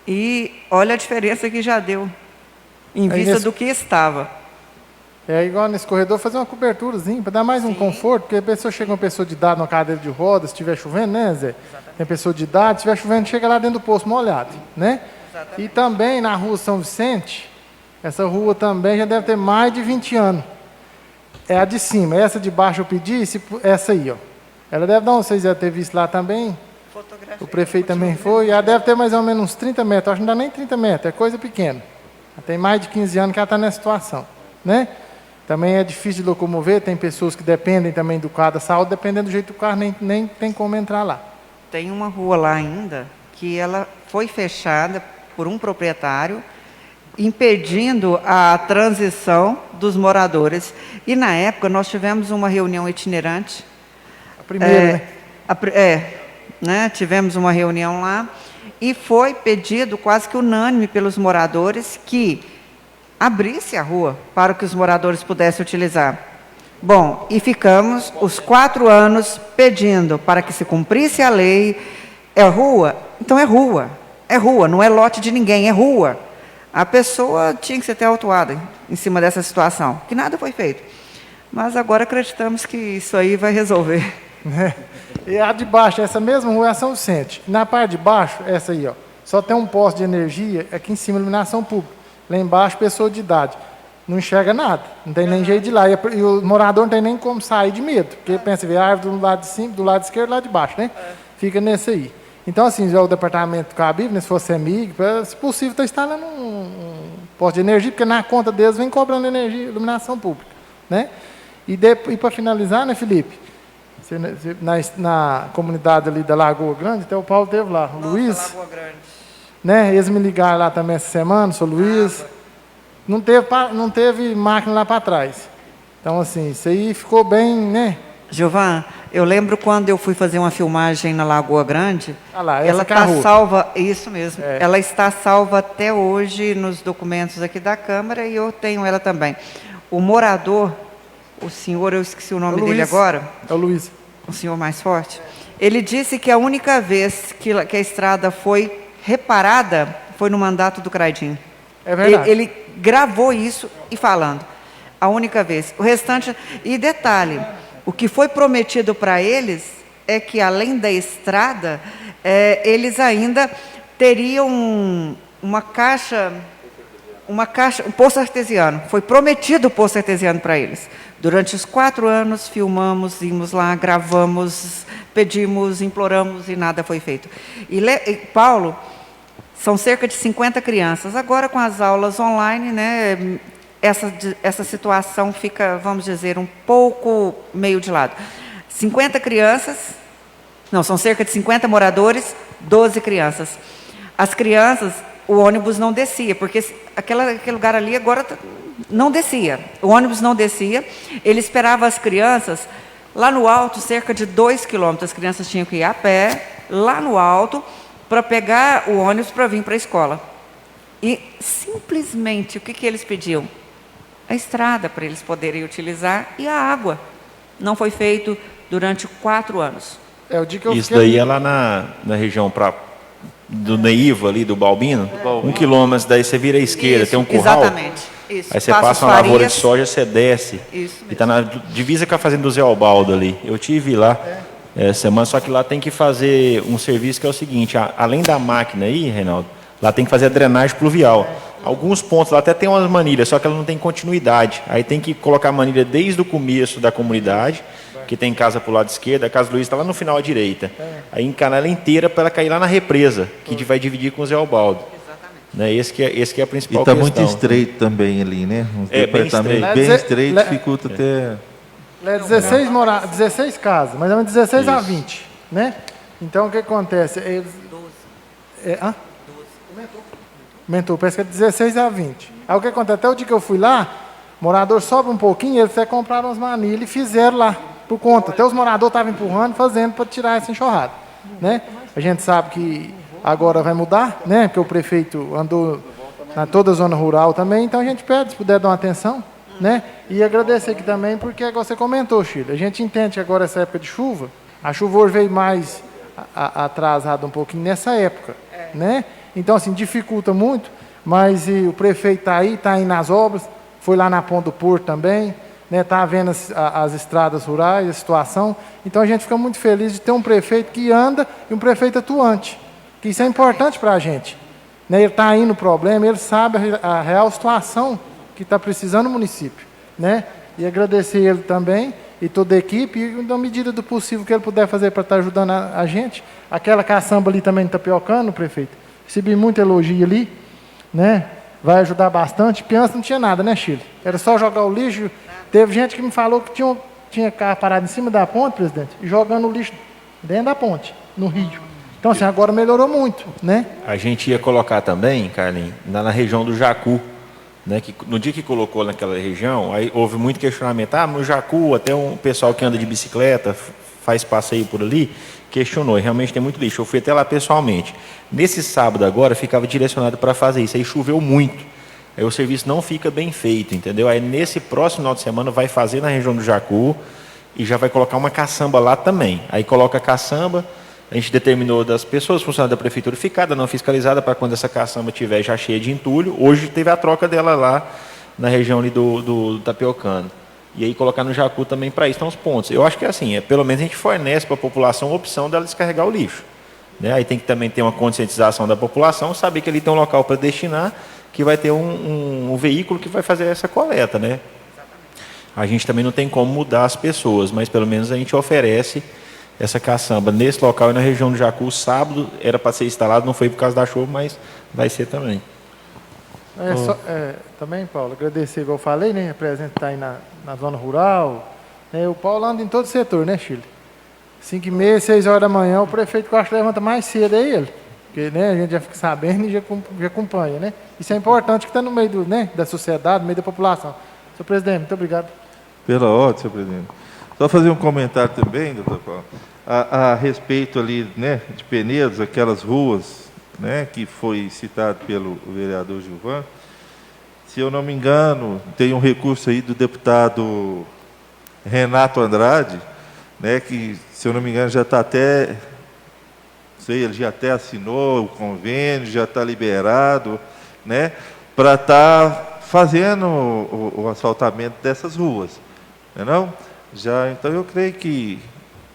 Speaker 8: E olha a diferença que já deu, em vista do que estava.
Speaker 10: É igual nesse corredor, fazer uma coberturazinha, para dar mais um conforto, porque a pessoa chega uma pessoa de idade numa cadeira de rodas, se estiver chovendo, né, Zé? Exatamente. Tem pessoa de idade, se estiver chovendo, chega lá dentro do poço molhado, né? Exatamente. E também na rua São Vicente, essa rua também já deve ter mais de 20 anos. É a de cima, essa de baixo eu pedi, essa aí, ó. Ela deve dar, vocês já ter visto lá também. O prefeito também foi, ela deve ter mais ou menos uns 30 metros, acho que não dá nem 30 metros, é coisa pequena. Ela tem mais de 15 anos que ela está nessa situação, né? Também é difícil de locomover, tem pessoas que dependem também do carro da saúde, dependendo do jeito do carro, nem tem como entrar lá.
Speaker 8: Tem uma rua lá ainda que ela foi fechada por um proprietário, impedindo a transição dos moradores. E na época nós tivemos uma reunião itinerante.
Speaker 10: A primeira,
Speaker 8: né? Tivemos uma reunião lá e foi pedido quase que unânime pelos moradores que abrisse a rua para que os moradores pudessem utilizar. Bom, e ficamos os 4 anos pedindo para que se cumprisse a lei. É rua? Então é rua. É rua, não é lote de ninguém, é rua. A pessoa tinha que ser até autuada em cima dessa situação, que nada foi feito. Mas agora acreditamos que isso aí vai resolver.
Speaker 10: E a de baixo, essa mesma rua é São Vicente. Na parte de baixo, essa aí, ó, só tem um poste de energia, aqui em cima iluminação pública. Lá embaixo, pessoa de idade. Não enxerga nada, não tem nem jeito de ir lá. E o morador não tem nem como sair de medo, porque pensa, vê a árvore do lado de cima, do lado esquerdo e do lado de baixo, né? Fica nesse aí. Então, assim, já o departamento cabível, né, se for CEMIG, se possível, está instalando um poste de energia, porque na conta deles vem cobrando energia, iluminação pública, né? E para finalizar, né, Felipe? Na comunidade ali da Lagoa Grande, até o Paulo teve lá, o Luiz.
Speaker 8: Lagoa Grande.
Speaker 10: Né, eles me ligaram lá também essa semana, sou Luiz. Não teve máquina lá para trás. Então, assim, isso aí ficou bem, né?
Speaker 8: Gilvan, eu lembro quando eu fui fazer uma filmagem na Lagoa Grande, ela está salva, isso mesmo, ela está salva até hoje nos documentos aqui da Câmara e eu tenho ela também. O morador, o senhor, eu esqueci o nome dele agora.
Speaker 10: É o Luiz.
Speaker 8: O senhor mais forte. Ele disse que a única vez que a estrada foi reparada foi no mandato do Craidinho.
Speaker 10: É verdade.
Speaker 8: Ele gravou isso e falando. A única vez. O restante... E detalhe, o que foi prometido para eles é que, além da estrada, eles ainda teriam um poço artesiano. Foi prometido o poço artesiano para eles. Durante os 4 anos, filmamos, ímos lá, gravamos, pedimos, imploramos e nada foi feito. E Paulo, são cerca de 50 crianças. Agora, com as aulas online, né, essa situação fica, vamos dizer, um pouco meio de lado. 50 crianças, não, são cerca de 50 moradores, 12 crianças. As crianças, o ônibus não descia, porque aquele lugar ali agora não descia. O ônibus não descia, ele esperava as crianças lá no alto, cerca de 2 quilômetros. As crianças tinham que ir a pé, lá no alto, para pegar o ônibus para vir para a escola. E simplesmente, o que eles pediam? A estrada para eles poderem utilizar e a água. Não foi feito durante 4 anos.
Speaker 9: Isso daí é lá na região do Neiva, ali do Balbino, 1 quilômetro, daí você vira à esquerda,
Speaker 8: isso,
Speaker 9: tem um curral.
Speaker 8: Exatamente. Isso.
Speaker 9: Aí você passa uma lavoura de soja, você desce. Isso mesmo. E está na divisa com a fazenda do Zé Albaldo ali. Eu tive lá semana, só que lá tem que fazer um serviço que é o seguinte, além da máquina aí, Reinaldo, lá tem que fazer a drenagem pluvial. Alguns pontos lá até tem umas manilhas, só que ela não tem continuidade. Aí tem que colocar a manilha desde o começo da comunidade, que tem casa para o lado esquerdo, a casa do Luiz está lá no final à direita. Aí encanar ela inteira para ela cair lá na represa, que vai dividir com o Zé Albaldo. Né? Esse que é a principal
Speaker 7: questão.
Speaker 9: E
Speaker 7: está muito estreito também ali, né? Bem estreito, dificulta até...
Speaker 10: 16 casas, mais ou menos 16 a 20, né? Então, o que acontece? Eles... 12. 12. Aumentou, parece que é 16 a 20. Aí o que acontece? Até o dia que eu fui lá, o morador sobe um pouquinho, eles até compraram as manilhas e fizeram lá, por conta. Até os moradores estavam empurrando, fazendo para tirar essa enxurrada, né? A gente sabe que agora vai mudar, né? Porque o prefeito andou na toda a zona rural também, então a gente pede, se puder dar uma atenção, né? E agradecer aqui também, porque você comentou, Chile, a gente entende que agora essa época de chuva, a chuva hoje veio mais atrasada um pouquinho nessa época, né? Então, assim, dificulta muito, mas o prefeito está aí nas obras, foi lá na Ponta do Porto também, né? Está vendo as estradas rurais, a situação. Então, a gente fica muito feliz de ter um prefeito que anda e um prefeito atuante, que isso é importante para a gente, né? Ele está aí no problema, ele sabe a real situação que está precisando o município, né? E agradecer ele também e toda a equipe, e na medida do possível que ele puder fazer para estar ajudando a gente. Aquela caçamba ali também está piocando, prefeito. Recebi muito elogio ali, né? vai ajudar bastante. Peãs não tinha nada, né, Chile? Era só jogar o lixo. Teve gente que me falou que tinha carro parado em cima da ponte, presidente, e jogando o lixo dentro da ponte, no rio. Então, assim, agora melhorou muito, né?
Speaker 9: A gente ia colocar também, Carlinhos, na região do Jacu, né? Que no dia que colocou naquela região, aí houve muito questionamento. No Jacu, até um pessoal que anda de bicicleta, faz passeio por ali, questionou. E realmente tem muito lixo. Eu fui até lá pessoalmente. Nesse sábado agora, ficava direcionado para fazer isso. Aí choveu muito. Aí o serviço não fica bem feito, entendeu? Aí nesse próximo final de semana vai fazer na região do Jacu e já vai colocar uma caçamba lá também. Aí coloca a caçamba. A gente determinou das pessoas, funcionários da prefeitura, ficar não fiscalizada para quando essa caçamba estiver já cheia de entulho. Hoje teve a troca dela lá na região ali do Tapiocano. E aí colocar no Jacu também para isso. Então, os pontos. Eu acho que assim, pelo menos a gente fornece para a população a opção dela descarregar o lixo. Né? Aí tem que também ter uma conscientização da população, saber que ali tem um local para destinar, que vai ter um veículo que vai fazer essa coleta. Né? A gente também não tem como mudar as pessoas, mas pelo menos a gente oferece essa caçamba nesse local e na região do Jacu. Sábado era para ser instalado, não foi por causa da chuva, mas vai ser também.
Speaker 10: Também, Paulo, agradecer, igual eu falei, né? A presença está aí na zona rural. Né, o Paulo anda em todo o setor, né, Chile? 5h30, 6 horas da manhã, o prefeito que eu acho que levanta mais cedo aí, ele. Porque né, a gente já fica sabendo e já acompanha, né? Isso é importante que está no meio da sociedade, no meio da população. Senhor presidente, muito obrigado.
Speaker 7: Pela ordem, senhor presidente. Só fazer um comentário também, doutor Paulo, a respeito ali, né, de Penedos, aquelas ruas, né, que foi citado pelo vereador Gilvan. Se eu não me engano, tem um recurso aí do deputado Renato Andrade, né, que, se eu não me engano, já está até, ele já até assinou o convênio, já está liberado, né, para estar fazendo o asfaltamento dessas ruas, não? Já, então eu creio que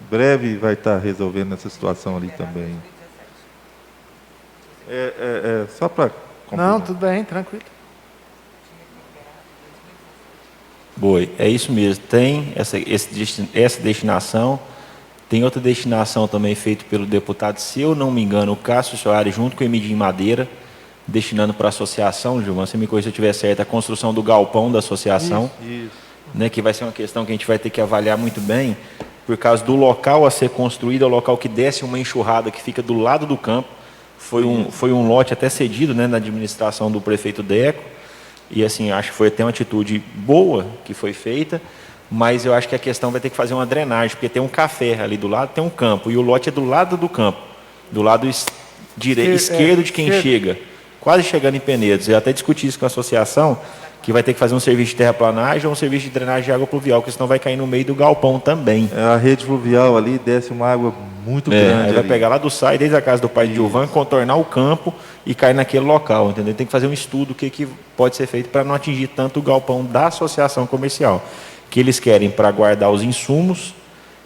Speaker 7: breve vai estar resolvendo essa situação ali também. Só para completar.
Speaker 10: Não, tudo bem, tranquilo.
Speaker 9: Boi, é isso mesmo. Tem essa destinação. Tem outra destinação também feita pelo deputado, se eu não me engano, o Cássio Soares, junto com o Emidim Madeira, destinando para a associação, Gilvan, se me corrija se eu estiver certo, a construção do galpão da associação.
Speaker 7: Isso.
Speaker 9: Né, que vai ser uma questão que a gente vai ter que avaliar muito bem, por causa do local a ser construído, é o local que desce uma enxurrada que fica do lado do campo. Foi um lote até cedido, né, na administração do prefeito Deco, e assim, acho que foi até uma atitude boa que foi feita, mas eu acho que a questão vai ter que fazer uma drenagem, porque tem um café ali do lado, tem um campo, e o lote é do lado do campo, do lado esquerdo de quem chega, quase chegando em Penedos. Eu até discuti isso com a associação, que vai ter que fazer um serviço de terraplanagem ou um serviço de drenagem de água pluvial, porque senão vai cair no meio do galpão também.
Speaker 7: A rede fluvial ali desce uma água muito grande.
Speaker 9: Aí vai pegar lá do SAI, desde a casa do pai de Gilvan, contornar o campo e cair naquele local, entendeu? Tem que fazer um estudo do que pode ser feito para não atingir tanto o galpão da associação comercial, que eles querem para guardar os insumos,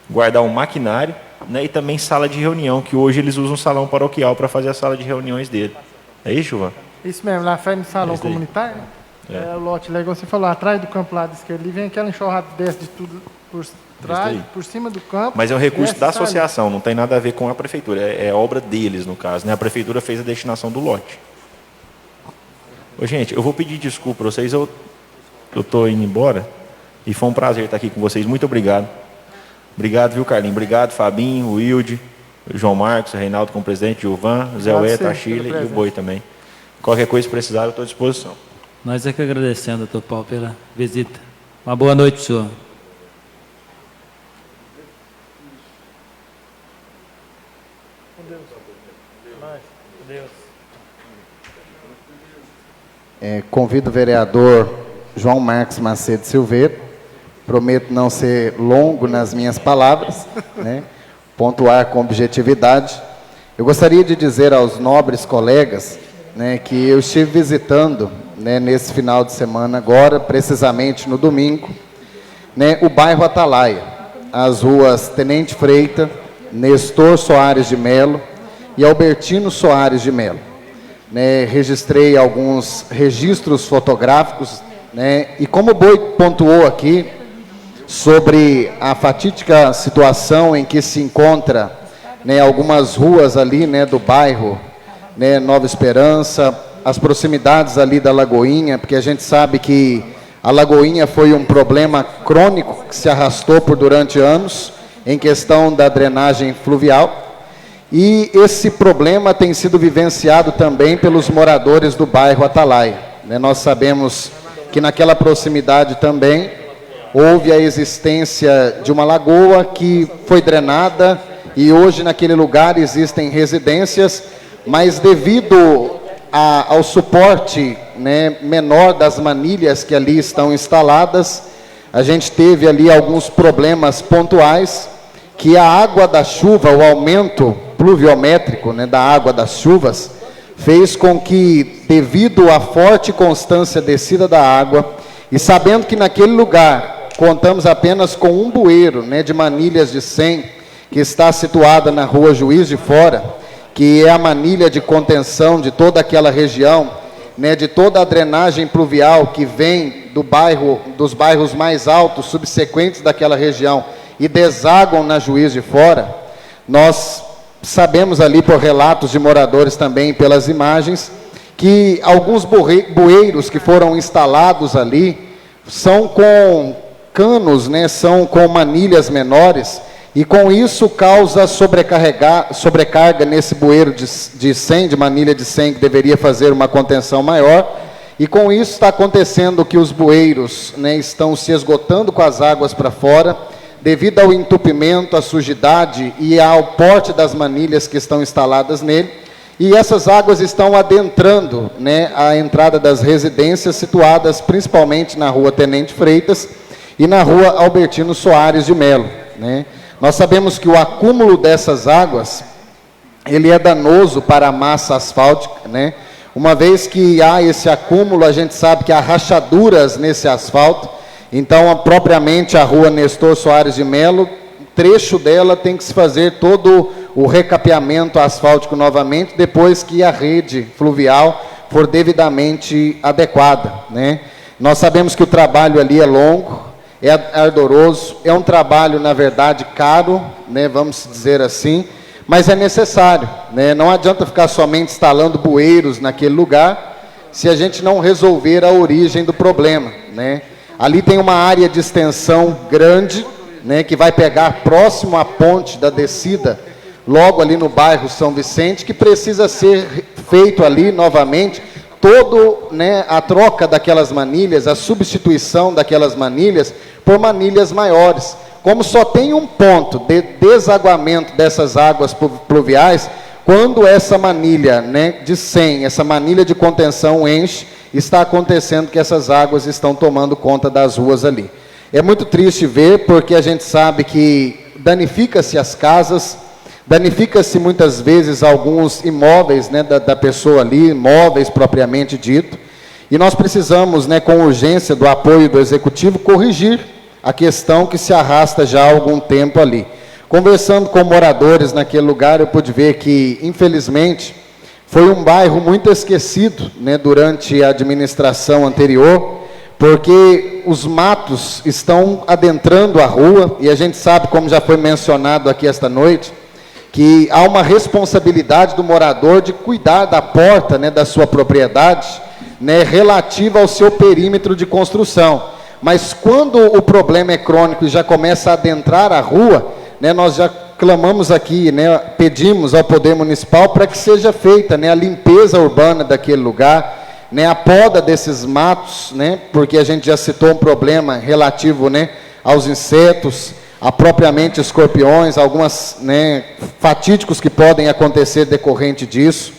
Speaker 9: guardar o maquinário, né, e também sala de reunião, que hoje eles usam um salão paroquial para fazer a sala de reuniões dele. É isso, Gilvan?
Speaker 10: Isso mesmo, lá faz no salão comunitário. O lote legal, você falou, atrás do campo lá da esquerda, ali vem aquela enxurrada, desce de tudo por trás, por cima do campo.
Speaker 9: Mas é um recurso da associação, não tem nada a ver com a prefeitura, é obra deles, no caso, né? A prefeitura fez a destinação do lote. Ô, gente, eu vou pedir desculpa para vocês, eu estou indo embora, e foi um prazer estar aqui com vocês, muito obrigado. Obrigado, viu, Carlinhos? Obrigado, Fabinho, o Wilde, o João Marcos, o Reinaldo como presidente, o Gilvan, o Zé Ueta, a Chile e o Boi também. Qualquer coisa que precisar, eu estou à disposição.
Speaker 2: Nós é que agradecemos, doutor Paulo, pela visita. Uma boa noite, senhor.
Speaker 1: Convido o vereador João Marcos Macedo Silveira. Prometo não ser longo nas minhas palavras, né? Pontuar com objetividade. Eu gostaria de dizer aos nobres colegas, né, que eu estive visitando, né, nesse final de semana, agora, precisamente no domingo, né, o bairro Atalaia, as ruas Tenente Freita, Nestor Soares de Melo e Albertino Soares de Melo. Né, registrei alguns registros fotográficos, né, e como o Boi pontuou aqui, sobre a fatídica situação em que se encontra, né, algumas ruas ali, né, do bairro, né, Nova Esperança, as proximidades ali da Lagoinha, porque a gente sabe que a Lagoinha foi um problema crônico que se arrastou por durante anos, em questão da drenagem fluvial. E esse problema tem sido vivenciado também pelos moradores do bairro Atalaia, né? Nós sabemos que naquela proximidade também houve a existência de uma lagoa que foi drenada e hoje naquele lugar existem residências, mas devido ao suporte, né, menor das manilhas que ali estão instaladas, a gente teve ali alguns problemas pontuais, que a água da chuva, o aumento pluviométrico, né, da água das chuvas, fez com que, devido à forte e constância descida da água, e sabendo que naquele lugar contamos apenas com um bueiro, né, de manilhas de 100, que está situada na rua Juiz de Fora, que é a manilha de contenção de toda aquela região, né, de toda a drenagem pluvial que vem dos bairros mais altos, subsequentes daquela região, e desaguam na Juiz de Fora. Nós sabemos ali por relatos de moradores também, pelas imagens, que alguns bueiros que foram instalados ali são com canos, né, são com manilhas menores, e com isso causa sobrecarga nesse bueiro de 100, de manilha de 100, que deveria fazer uma contenção maior, e com isso está acontecendo que os bueiros, né, estão se esgotando com as águas para fora, devido ao entupimento, à sujidade e ao porte das manilhas que estão instaladas nele, e essas águas estão adentrando, né, a entrada das residências situadas principalmente na rua Tenente Freitas e na rua Albertino Soares de Melo, né. Nós sabemos que o acúmulo dessas águas, ele é danoso para a massa asfáltica, né. Uma vez que há esse acúmulo, a gente sabe que há rachaduras nesse asfalto. Então, propriamente, a rua Nestor Soares de Melo, trecho dela tem que se fazer todo o recapeamento asfáltico novamente, depois que a rede fluvial for devidamente adequada, né? Nós sabemos que o trabalho ali é longo, é ardoroso, é um trabalho, na verdade, caro, né, vamos dizer assim, mas é necessário, né? Não adianta ficar somente instalando bueiros naquele lugar, se a gente não resolver a origem do problema, né? Ali tem uma área de extensão grande, né, que vai pegar próximo à ponte da descida, logo ali no bairro São Vicente, que precisa ser feito ali novamente, né, a troca daquelas manilhas, a substituição daquelas manilhas por manilhas maiores. Como só tem um ponto de desaguamento dessas águas pluviais, quando essa manilha, né, de 100, essa manilha de contenção enche, está acontecendo que essas águas estão tomando conta das ruas ali. É muito triste ver, porque a gente sabe que danifica-se as casas, danifica-se muitas vezes alguns imóveis, né, da pessoa ali, imóveis propriamente dito, e nós precisamos, né, com urgência do apoio do Executivo, corrigir a questão que se arrasta já há algum tempo ali. Conversando com moradores naquele lugar, eu pude ver que, infelizmente, foi um bairro muito esquecido, né, durante a administração anterior, porque os matos estão adentrando a rua, e a gente sabe, como já foi mencionado aqui esta noite, que há uma responsabilidade do morador de cuidar da porta, né, da sua propriedade, né, relativa ao seu perímetro de construção. Mas quando o problema é crônico e já começa a adentrar a rua, né, nós já clamamos aqui, né, pedimos ao Poder Municipal para que seja feita, né, a limpeza urbana daquele lugar, né, a poda desses matos, né, porque a gente já citou um problema relativo, né, aos insetos, a propriamente escorpiões, algumas, né, fatídicos que podem acontecer decorrente disso.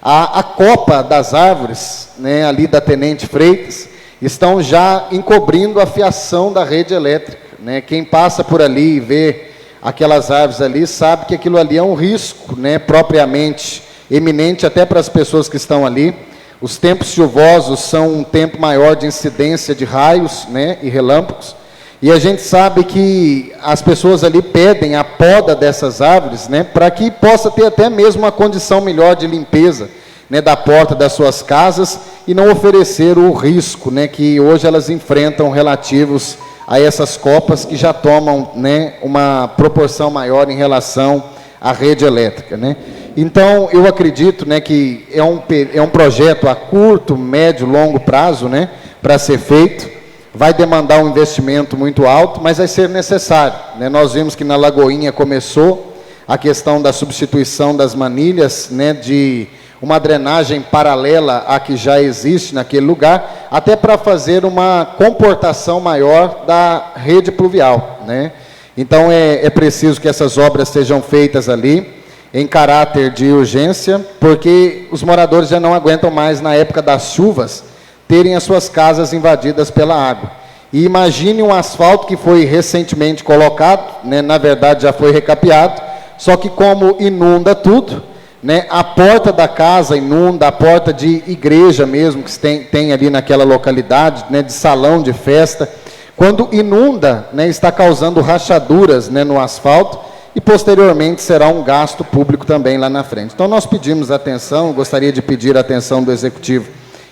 Speaker 1: A copa das árvores, né, ali da Tenente Freitas, estão já encobrindo a fiação da rede elétrica, né. Quem passa por ali e vê aquelas árvores ali sabe que aquilo ali é um risco, né, propriamente eminente até para as pessoas que estão ali. Os tempos chuvosos são um tempo maior de incidência de raios, né, e relâmpagos, e a gente sabe que as pessoas ali pedem a poda dessas árvores, né, para que possa ter até mesmo uma condição melhor de limpeza, né, da porta das suas casas e não oferecer o risco, né, que hoje elas enfrentam relativos a essas copas que já tomam, né, uma proporção maior em relação à rede elétrica, né. Então, eu acredito, né, que é um projeto a curto, médio, longo prazo, né, para ser feito. Vai demandar um investimento muito alto, mas vai ser necessário, né? Nós vimos que na Lagoinha começou a questão da substituição das manilhas, né, de uma drenagem paralela à que já existe naquele lugar, até para fazer uma comportação maior da rede pluvial, né? Então, é preciso que essas obras sejam feitas ali, em caráter de urgência, porque os moradores já não aguentam mais, na época das chuvas, terem as suas casas invadidas pela água. E imagine um asfalto que foi recentemente colocado, né, na verdade já foi recapeado, só que como inunda tudo, né, a porta da casa inunda, a porta de igreja mesmo, que tem ali naquela localidade, né, de salão de festa, quando inunda, né, está causando rachaduras, né, no asfalto, e posteriormente será um gasto público também lá na frente. Então nós pedimos atenção, gostaria de pedir a atenção do Executivo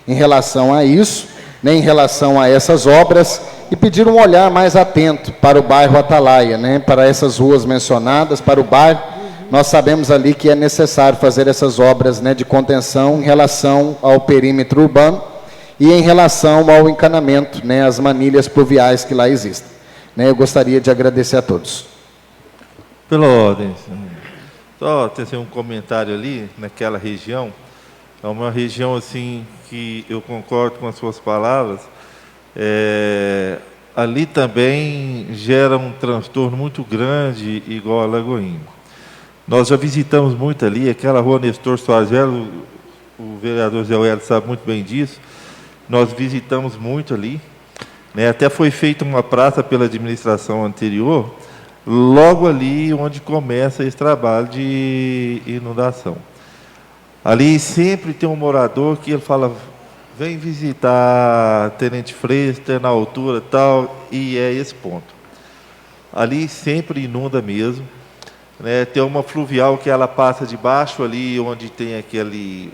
Speaker 1: em relação a isso, né, em relação a essas obras, e pedir um olhar mais atento para o bairro Atalaia, né, para essas ruas mencionadas, para o bairro. Nós sabemos ali que é necessário fazer essas obras, né, de contenção em relação ao perímetro urbano e em relação ao encanamento, né, as manilhas pluviais que lá existem. Né, eu gostaria de agradecer a todos.
Speaker 7: Pela ordem, só ter um comentário ali, naquela região, é uma região assim que eu concordo com as suas palavras, ali também gera um transtorno muito grande, igual a Lagoinha. Nós já visitamos muito ali, aquela rua Nestor Soares Velho, o vereador Zé Hélio sabe muito bem disso, nós visitamos muito ali, né, até foi feita uma praça pela administração anterior, logo ali onde começa esse trabalho de inundação. Ali sempre tem um morador que ele fala, vem visitar Tenente Freitas, na altura tal, e é esse ponto. Ali sempre inunda mesmo, né? Tem uma fluvial que ela passa debaixo ali, onde tem aquele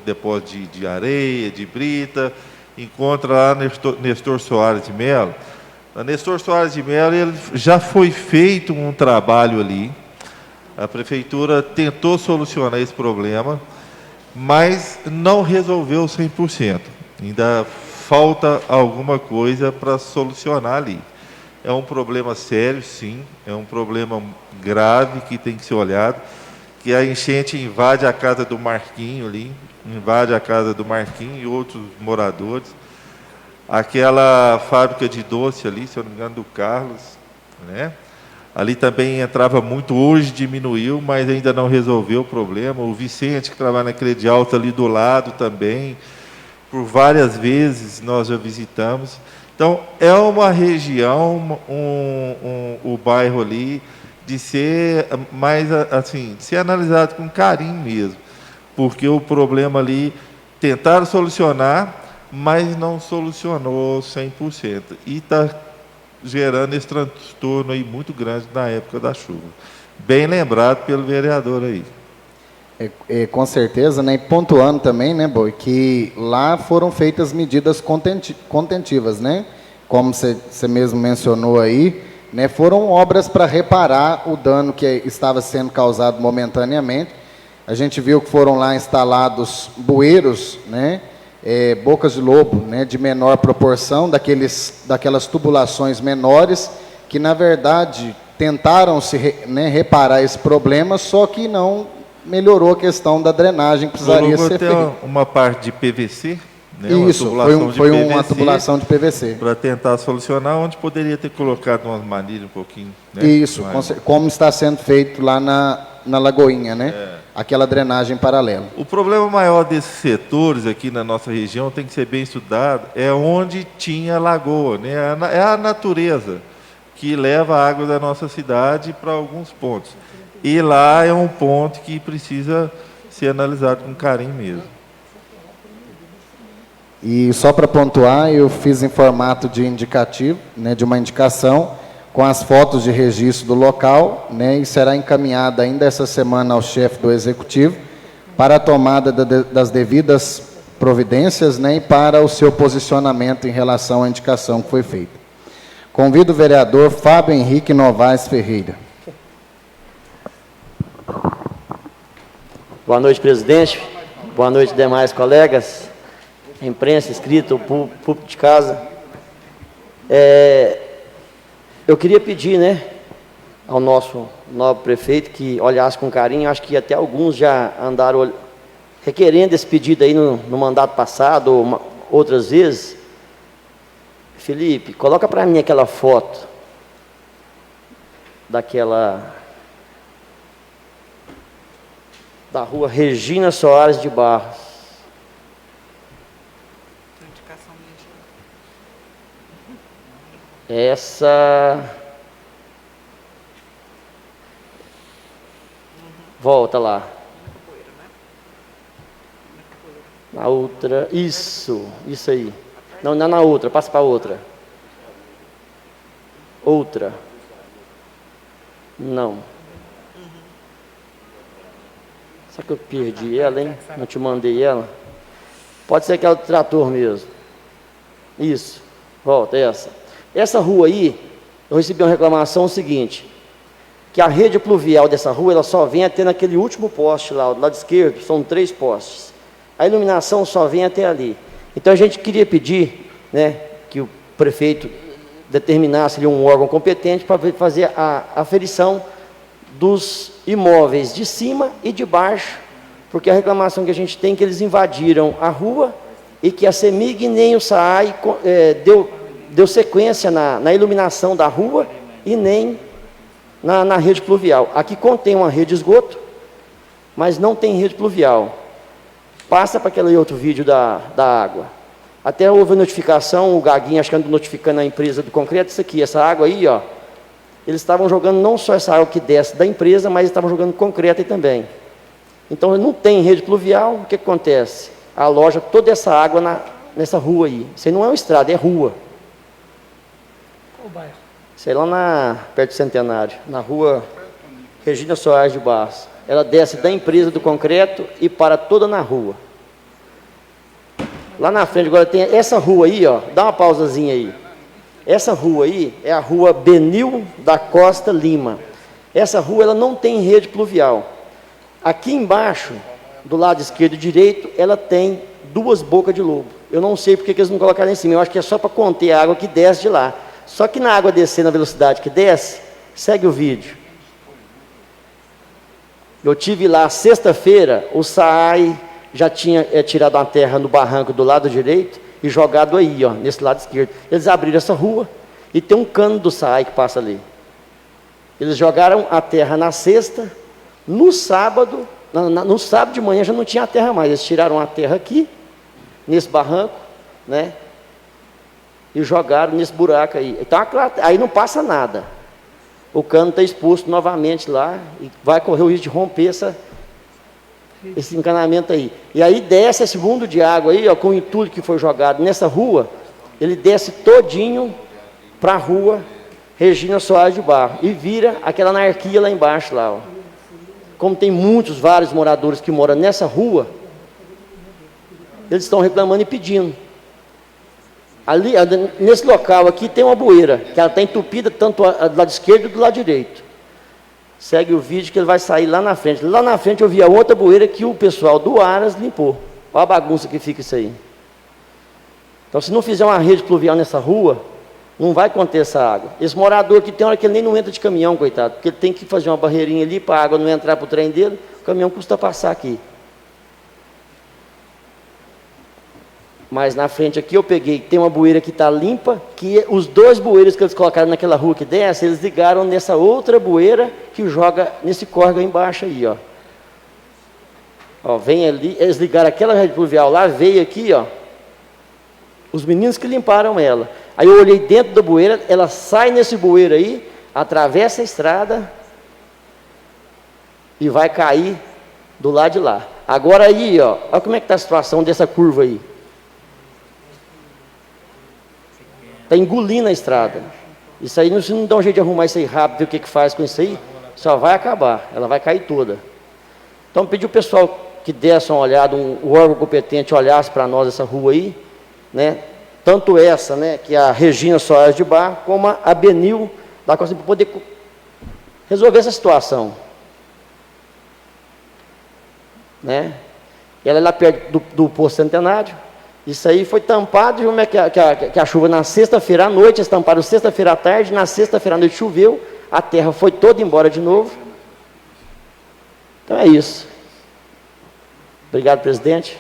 Speaker 7: depósito de areia, de brita, encontra lá Nestor Soares de Mello. Na Nestor Soares de Mello, ele já foi feito um trabalho ali, a prefeitura tentou solucionar esse problema, mas não resolveu 100%. Ainda falta alguma coisa para solucionar ali. É um problema sério, sim, é um problema grave que tem que ser olhado, que a enchente invade a casa do Marquinho ali, invade a casa do Marquinho e outros moradores. Aquela fábrica de doce ali, se eu não me engano, do Carlos, né? Ali também entrava muito, hoje diminuiu, mas ainda não resolveu o problema. O Vicente, que trabalha na Credialta ali do lado também, por várias vezes nós já visitamos. Então, é uma região, o bairro ali, de ser mais, assim, de ser analisado com carinho mesmo, porque o problema ali, tentaram solucionar, mas não solucionou 100%. E está gerando esse transtorno aí muito grande na época da chuva. Bem lembrado pelo vereador aí.
Speaker 1: Com certeza, né? E pontuando também, né, Boi, que lá foram feitas medidas contentivas, né? Como você mesmo mencionou aí, né? Foram obras para reparar o dano que estava sendo causado momentaneamente. A gente viu que foram lá instalados bueiros, né? Bocas de lobo, né, de menor proporção, daquelas tubulações menores, que na verdade tentaram reparar esse problema, só que não melhorou a questão da drenagem, precisaria ser feita.
Speaker 7: Uma parte de PVC, né,
Speaker 1: isso, foi uma tubulação de PVC.
Speaker 7: Para tentar solucionar, onde poderia ter colocado umas manilhas um pouquinho. Né,
Speaker 1: isso, como está sendo feito lá na Lagoinha, né? Aquela drenagem paralela.
Speaker 7: O problema maior desses setores aqui na nossa região tem que ser bem estudado, é onde tinha lagoa, né? É a natureza que leva a água da nossa cidade para alguns pontos. E lá é um ponto que precisa ser analisado com carinho mesmo.
Speaker 1: E só para pontuar, eu fiz em formato de indicativo, né, de uma indicação, com as fotos de registro do local, né, e será encaminhada ainda essa semana ao chefe do Executivo para a tomada das devidas providências, né, e para o seu posicionamento em relação à indicação que foi feita. Convido o vereador Fábio Henrique Novaes Ferreira.
Speaker 6: Boa noite, presidente. Boa noite, demais colegas, imprensa, escrita, o público de casa. Eu queria pedir, né, ao nosso novo prefeito que olhasse com carinho. Acho que até alguns já andaram requerendo esse pedido aí no mandato passado, ou outras vezes. Felipe, coloca para mim aquela foto da rua Regina Soares de Barros. Essa... Volta lá. Na outra, isso aí. Não, não na outra, passa para outra. Outra. Não. Será que eu perdi ela, hein? Não te mandei ela? Pode ser aquela do trator mesmo. Isso. Volta, essa. Essa rua aí, eu recebi uma reclamação seguinte, que a rede pluvial dessa rua, ela só vem até naquele último poste lá, do lado esquerdo, são 3 postes. A iluminação só vem até ali. Então a gente queria pedir, né, que o prefeito determinasse ali um órgão competente para fazer a aferição dos imóveis de cima e de baixo, porque a reclamação que a gente tem é que eles invadiram a rua e que a CEMIG nem o SAAI deu sequência na iluminação da rua e nem na rede pluvial. Aqui contém uma rede de esgoto, mas não tem rede pluvial. Passa para aquele outro vídeo da água. Até houve notificação, o Gaguinho, acho que anda notificando a empresa do concreto, isso aqui, essa água aí, ó. Eles estavam jogando não só essa água que desce da empresa, mas estavam jogando concreto aí também. Então, não tem rede pluvial, o que acontece? Aloja toda essa água nessa rua aí. Isso aí não é uma estrada, é rua.
Speaker 3: Qual bairro?
Speaker 6: Isso aí lá perto do Centenário, na rua Regina Soares de Barros. Ela desce da empresa do concreto e para toda na rua. Lá na frente agora tem essa rua aí, ó, dá uma pausazinha aí. Essa rua aí é a rua Benil da Costa Lima. Essa rua ela não tem rede pluvial. Aqui embaixo, do lado esquerdo e direito, ela tem 2 bocas de lobo. Eu não sei porque que eles não colocaram em cima, eu acho que é só para conter a água que desce de lá. Só que na água descer na velocidade que desce, segue o vídeo. Eu tive lá sexta-feira, o SAAI já tinha tirado uma terra no barranco do lado direito e jogado aí, ó, nesse lado esquerdo. Eles abriram essa rua e tem um cano do SAAI que passa ali. Eles jogaram a terra na sexta, no sábado de manhã já não tinha a terra mais. Eles tiraram a terra aqui, nesse barranco, né? E jogaram nesse buraco aí. Então, aí não passa nada. O cano está exposto novamente lá e vai correr o risco de romper esse encanamento aí. E aí desce esse mundo de água aí, ó, com o entulho que foi jogado nessa rua, ele desce todinho para a rua Regina Soares de Barros e vira aquela anarquia lá embaixo, lá, ó. Como tem vários moradores que moram nessa rua, eles estão reclamando e pedindo. Ali, nesse local aqui tem uma bueira, que ela está entupida tanto do lado esquerdo e do lado direito. Segue o vídeo que ele vai sair lá na frente. Lá na frente eu vi a outra bueira que o pessoal do Aras limpou. Olha a bagunça que fica isso aí. Então, se não fizer uma rede pluvial nessa rua, não vai conter essa água. Esse morador que tem hora que ele nem não entra de caminhão, coitado, porque ele tem que fazer uma barreirinha ali para a água não entrar para o trem dele, o caminhão custa passar aqui. Mas na frente aqui eu peguei, tem uma bueira que está limpa, que os 2 bueiros que eles colocaram naquela rua que desce, eles ligaram nessa outra bueira que joga nesse córrego aí embaixo aí, ó. Ó, vem ali, eles ligaram aquela rede pluvial lá, veio aqui, ó. Os meninos que limparam ela. Aí eu olhei dentro da bueira, ela sai nesse bueiro aí, atravessa a estrada e vai cair do lado de lá. Agora aí, ó, olha como é que está a situação dessa curva aí. Está engolindo a estrada. Isso aí, se não dá um jeito de arrumar isso aí rápido, ver o que faz com isso aí, só vai acabar, ela vai cair toda. Então, pedi o pessoal que desse uma olhada, o órgão competente olhasse para nós essa rua aí, né? Tanto essa, né, que é a Regina Soares de Barros, como a Benil da Costa, para poder resolver essa situação. né? Ela é lá perto do posto Centenário. Isso aí foi tampado, como é que a chuva na sexta-feira à noite, eles tamparam sexta-feira à tarde, na sexta-feira à noite choveu, a terra foi toda embora de novo. Então é isso. Obrigado, presidente.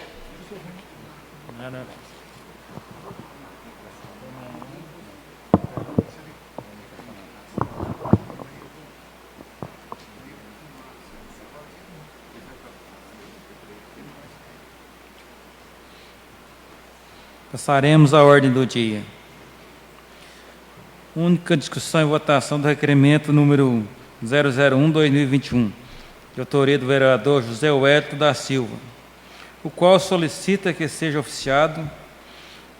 Speaker 2: Passaremos à ordem do dia. Única discussão e votação do requerimento número 001/2021, de autoria do vereador José Wellington da Silva, o qual solicita que seja oficiado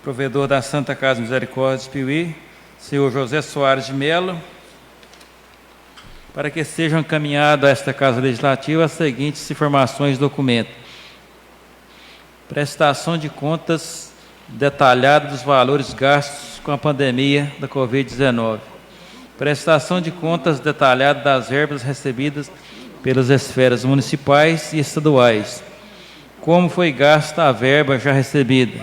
Speaker 2: provedor da Santa Casa Misericórdia de Piuí, senhor José Soares de Mello, para que sejam encaminhadas a esta Casa Legislativa as seguintes informações do documento: prestação de contas detalhada dos valores gastos com a pandemia da Covid-19. Prestação de contas detalhada das verbas recebidas pelas esferas municipais e estaduais. Como foi gasta a verba já recebida.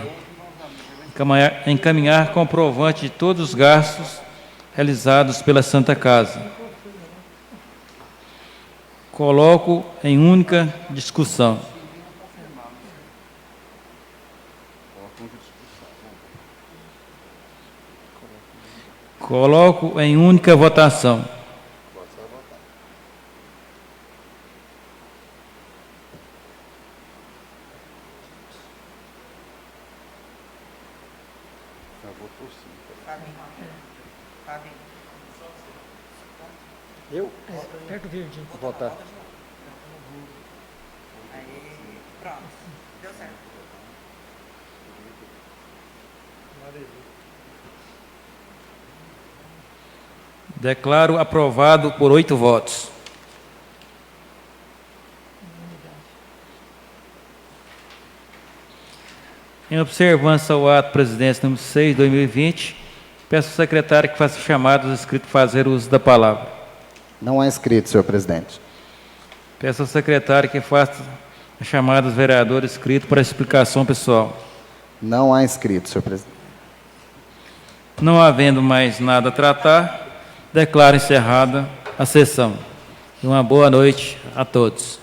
Speaker 2: Encaminhar comprovante de todos os gastos realizados pela Santa Casa. Coloco em única discussão. Coloco em única votação.
Speaker 6: Eu?
Speaker 3: Aperta o verde.
Speaker 6: Vou votar.
Speaker 8: Pronto. Deu certo.
Speaker 2: Declaro aprovado por 8 votos. Em observância ao ato presidência número 6/2020, peço ao secretário que faça chamadas inscritos fazer uso da palavra.
Speaker 1: Não há inscrito, senhor presidente.
Speaker 2: Peço ao secretário que faça a chamada dos vereadores inscritos para explicação pessoal.
Speaker 1: Não há inscrito, senhor presidente.
Speaker 2: Não havendo mais nada a tratar, declaro encerrada a sessão. Uma boa noite a todos.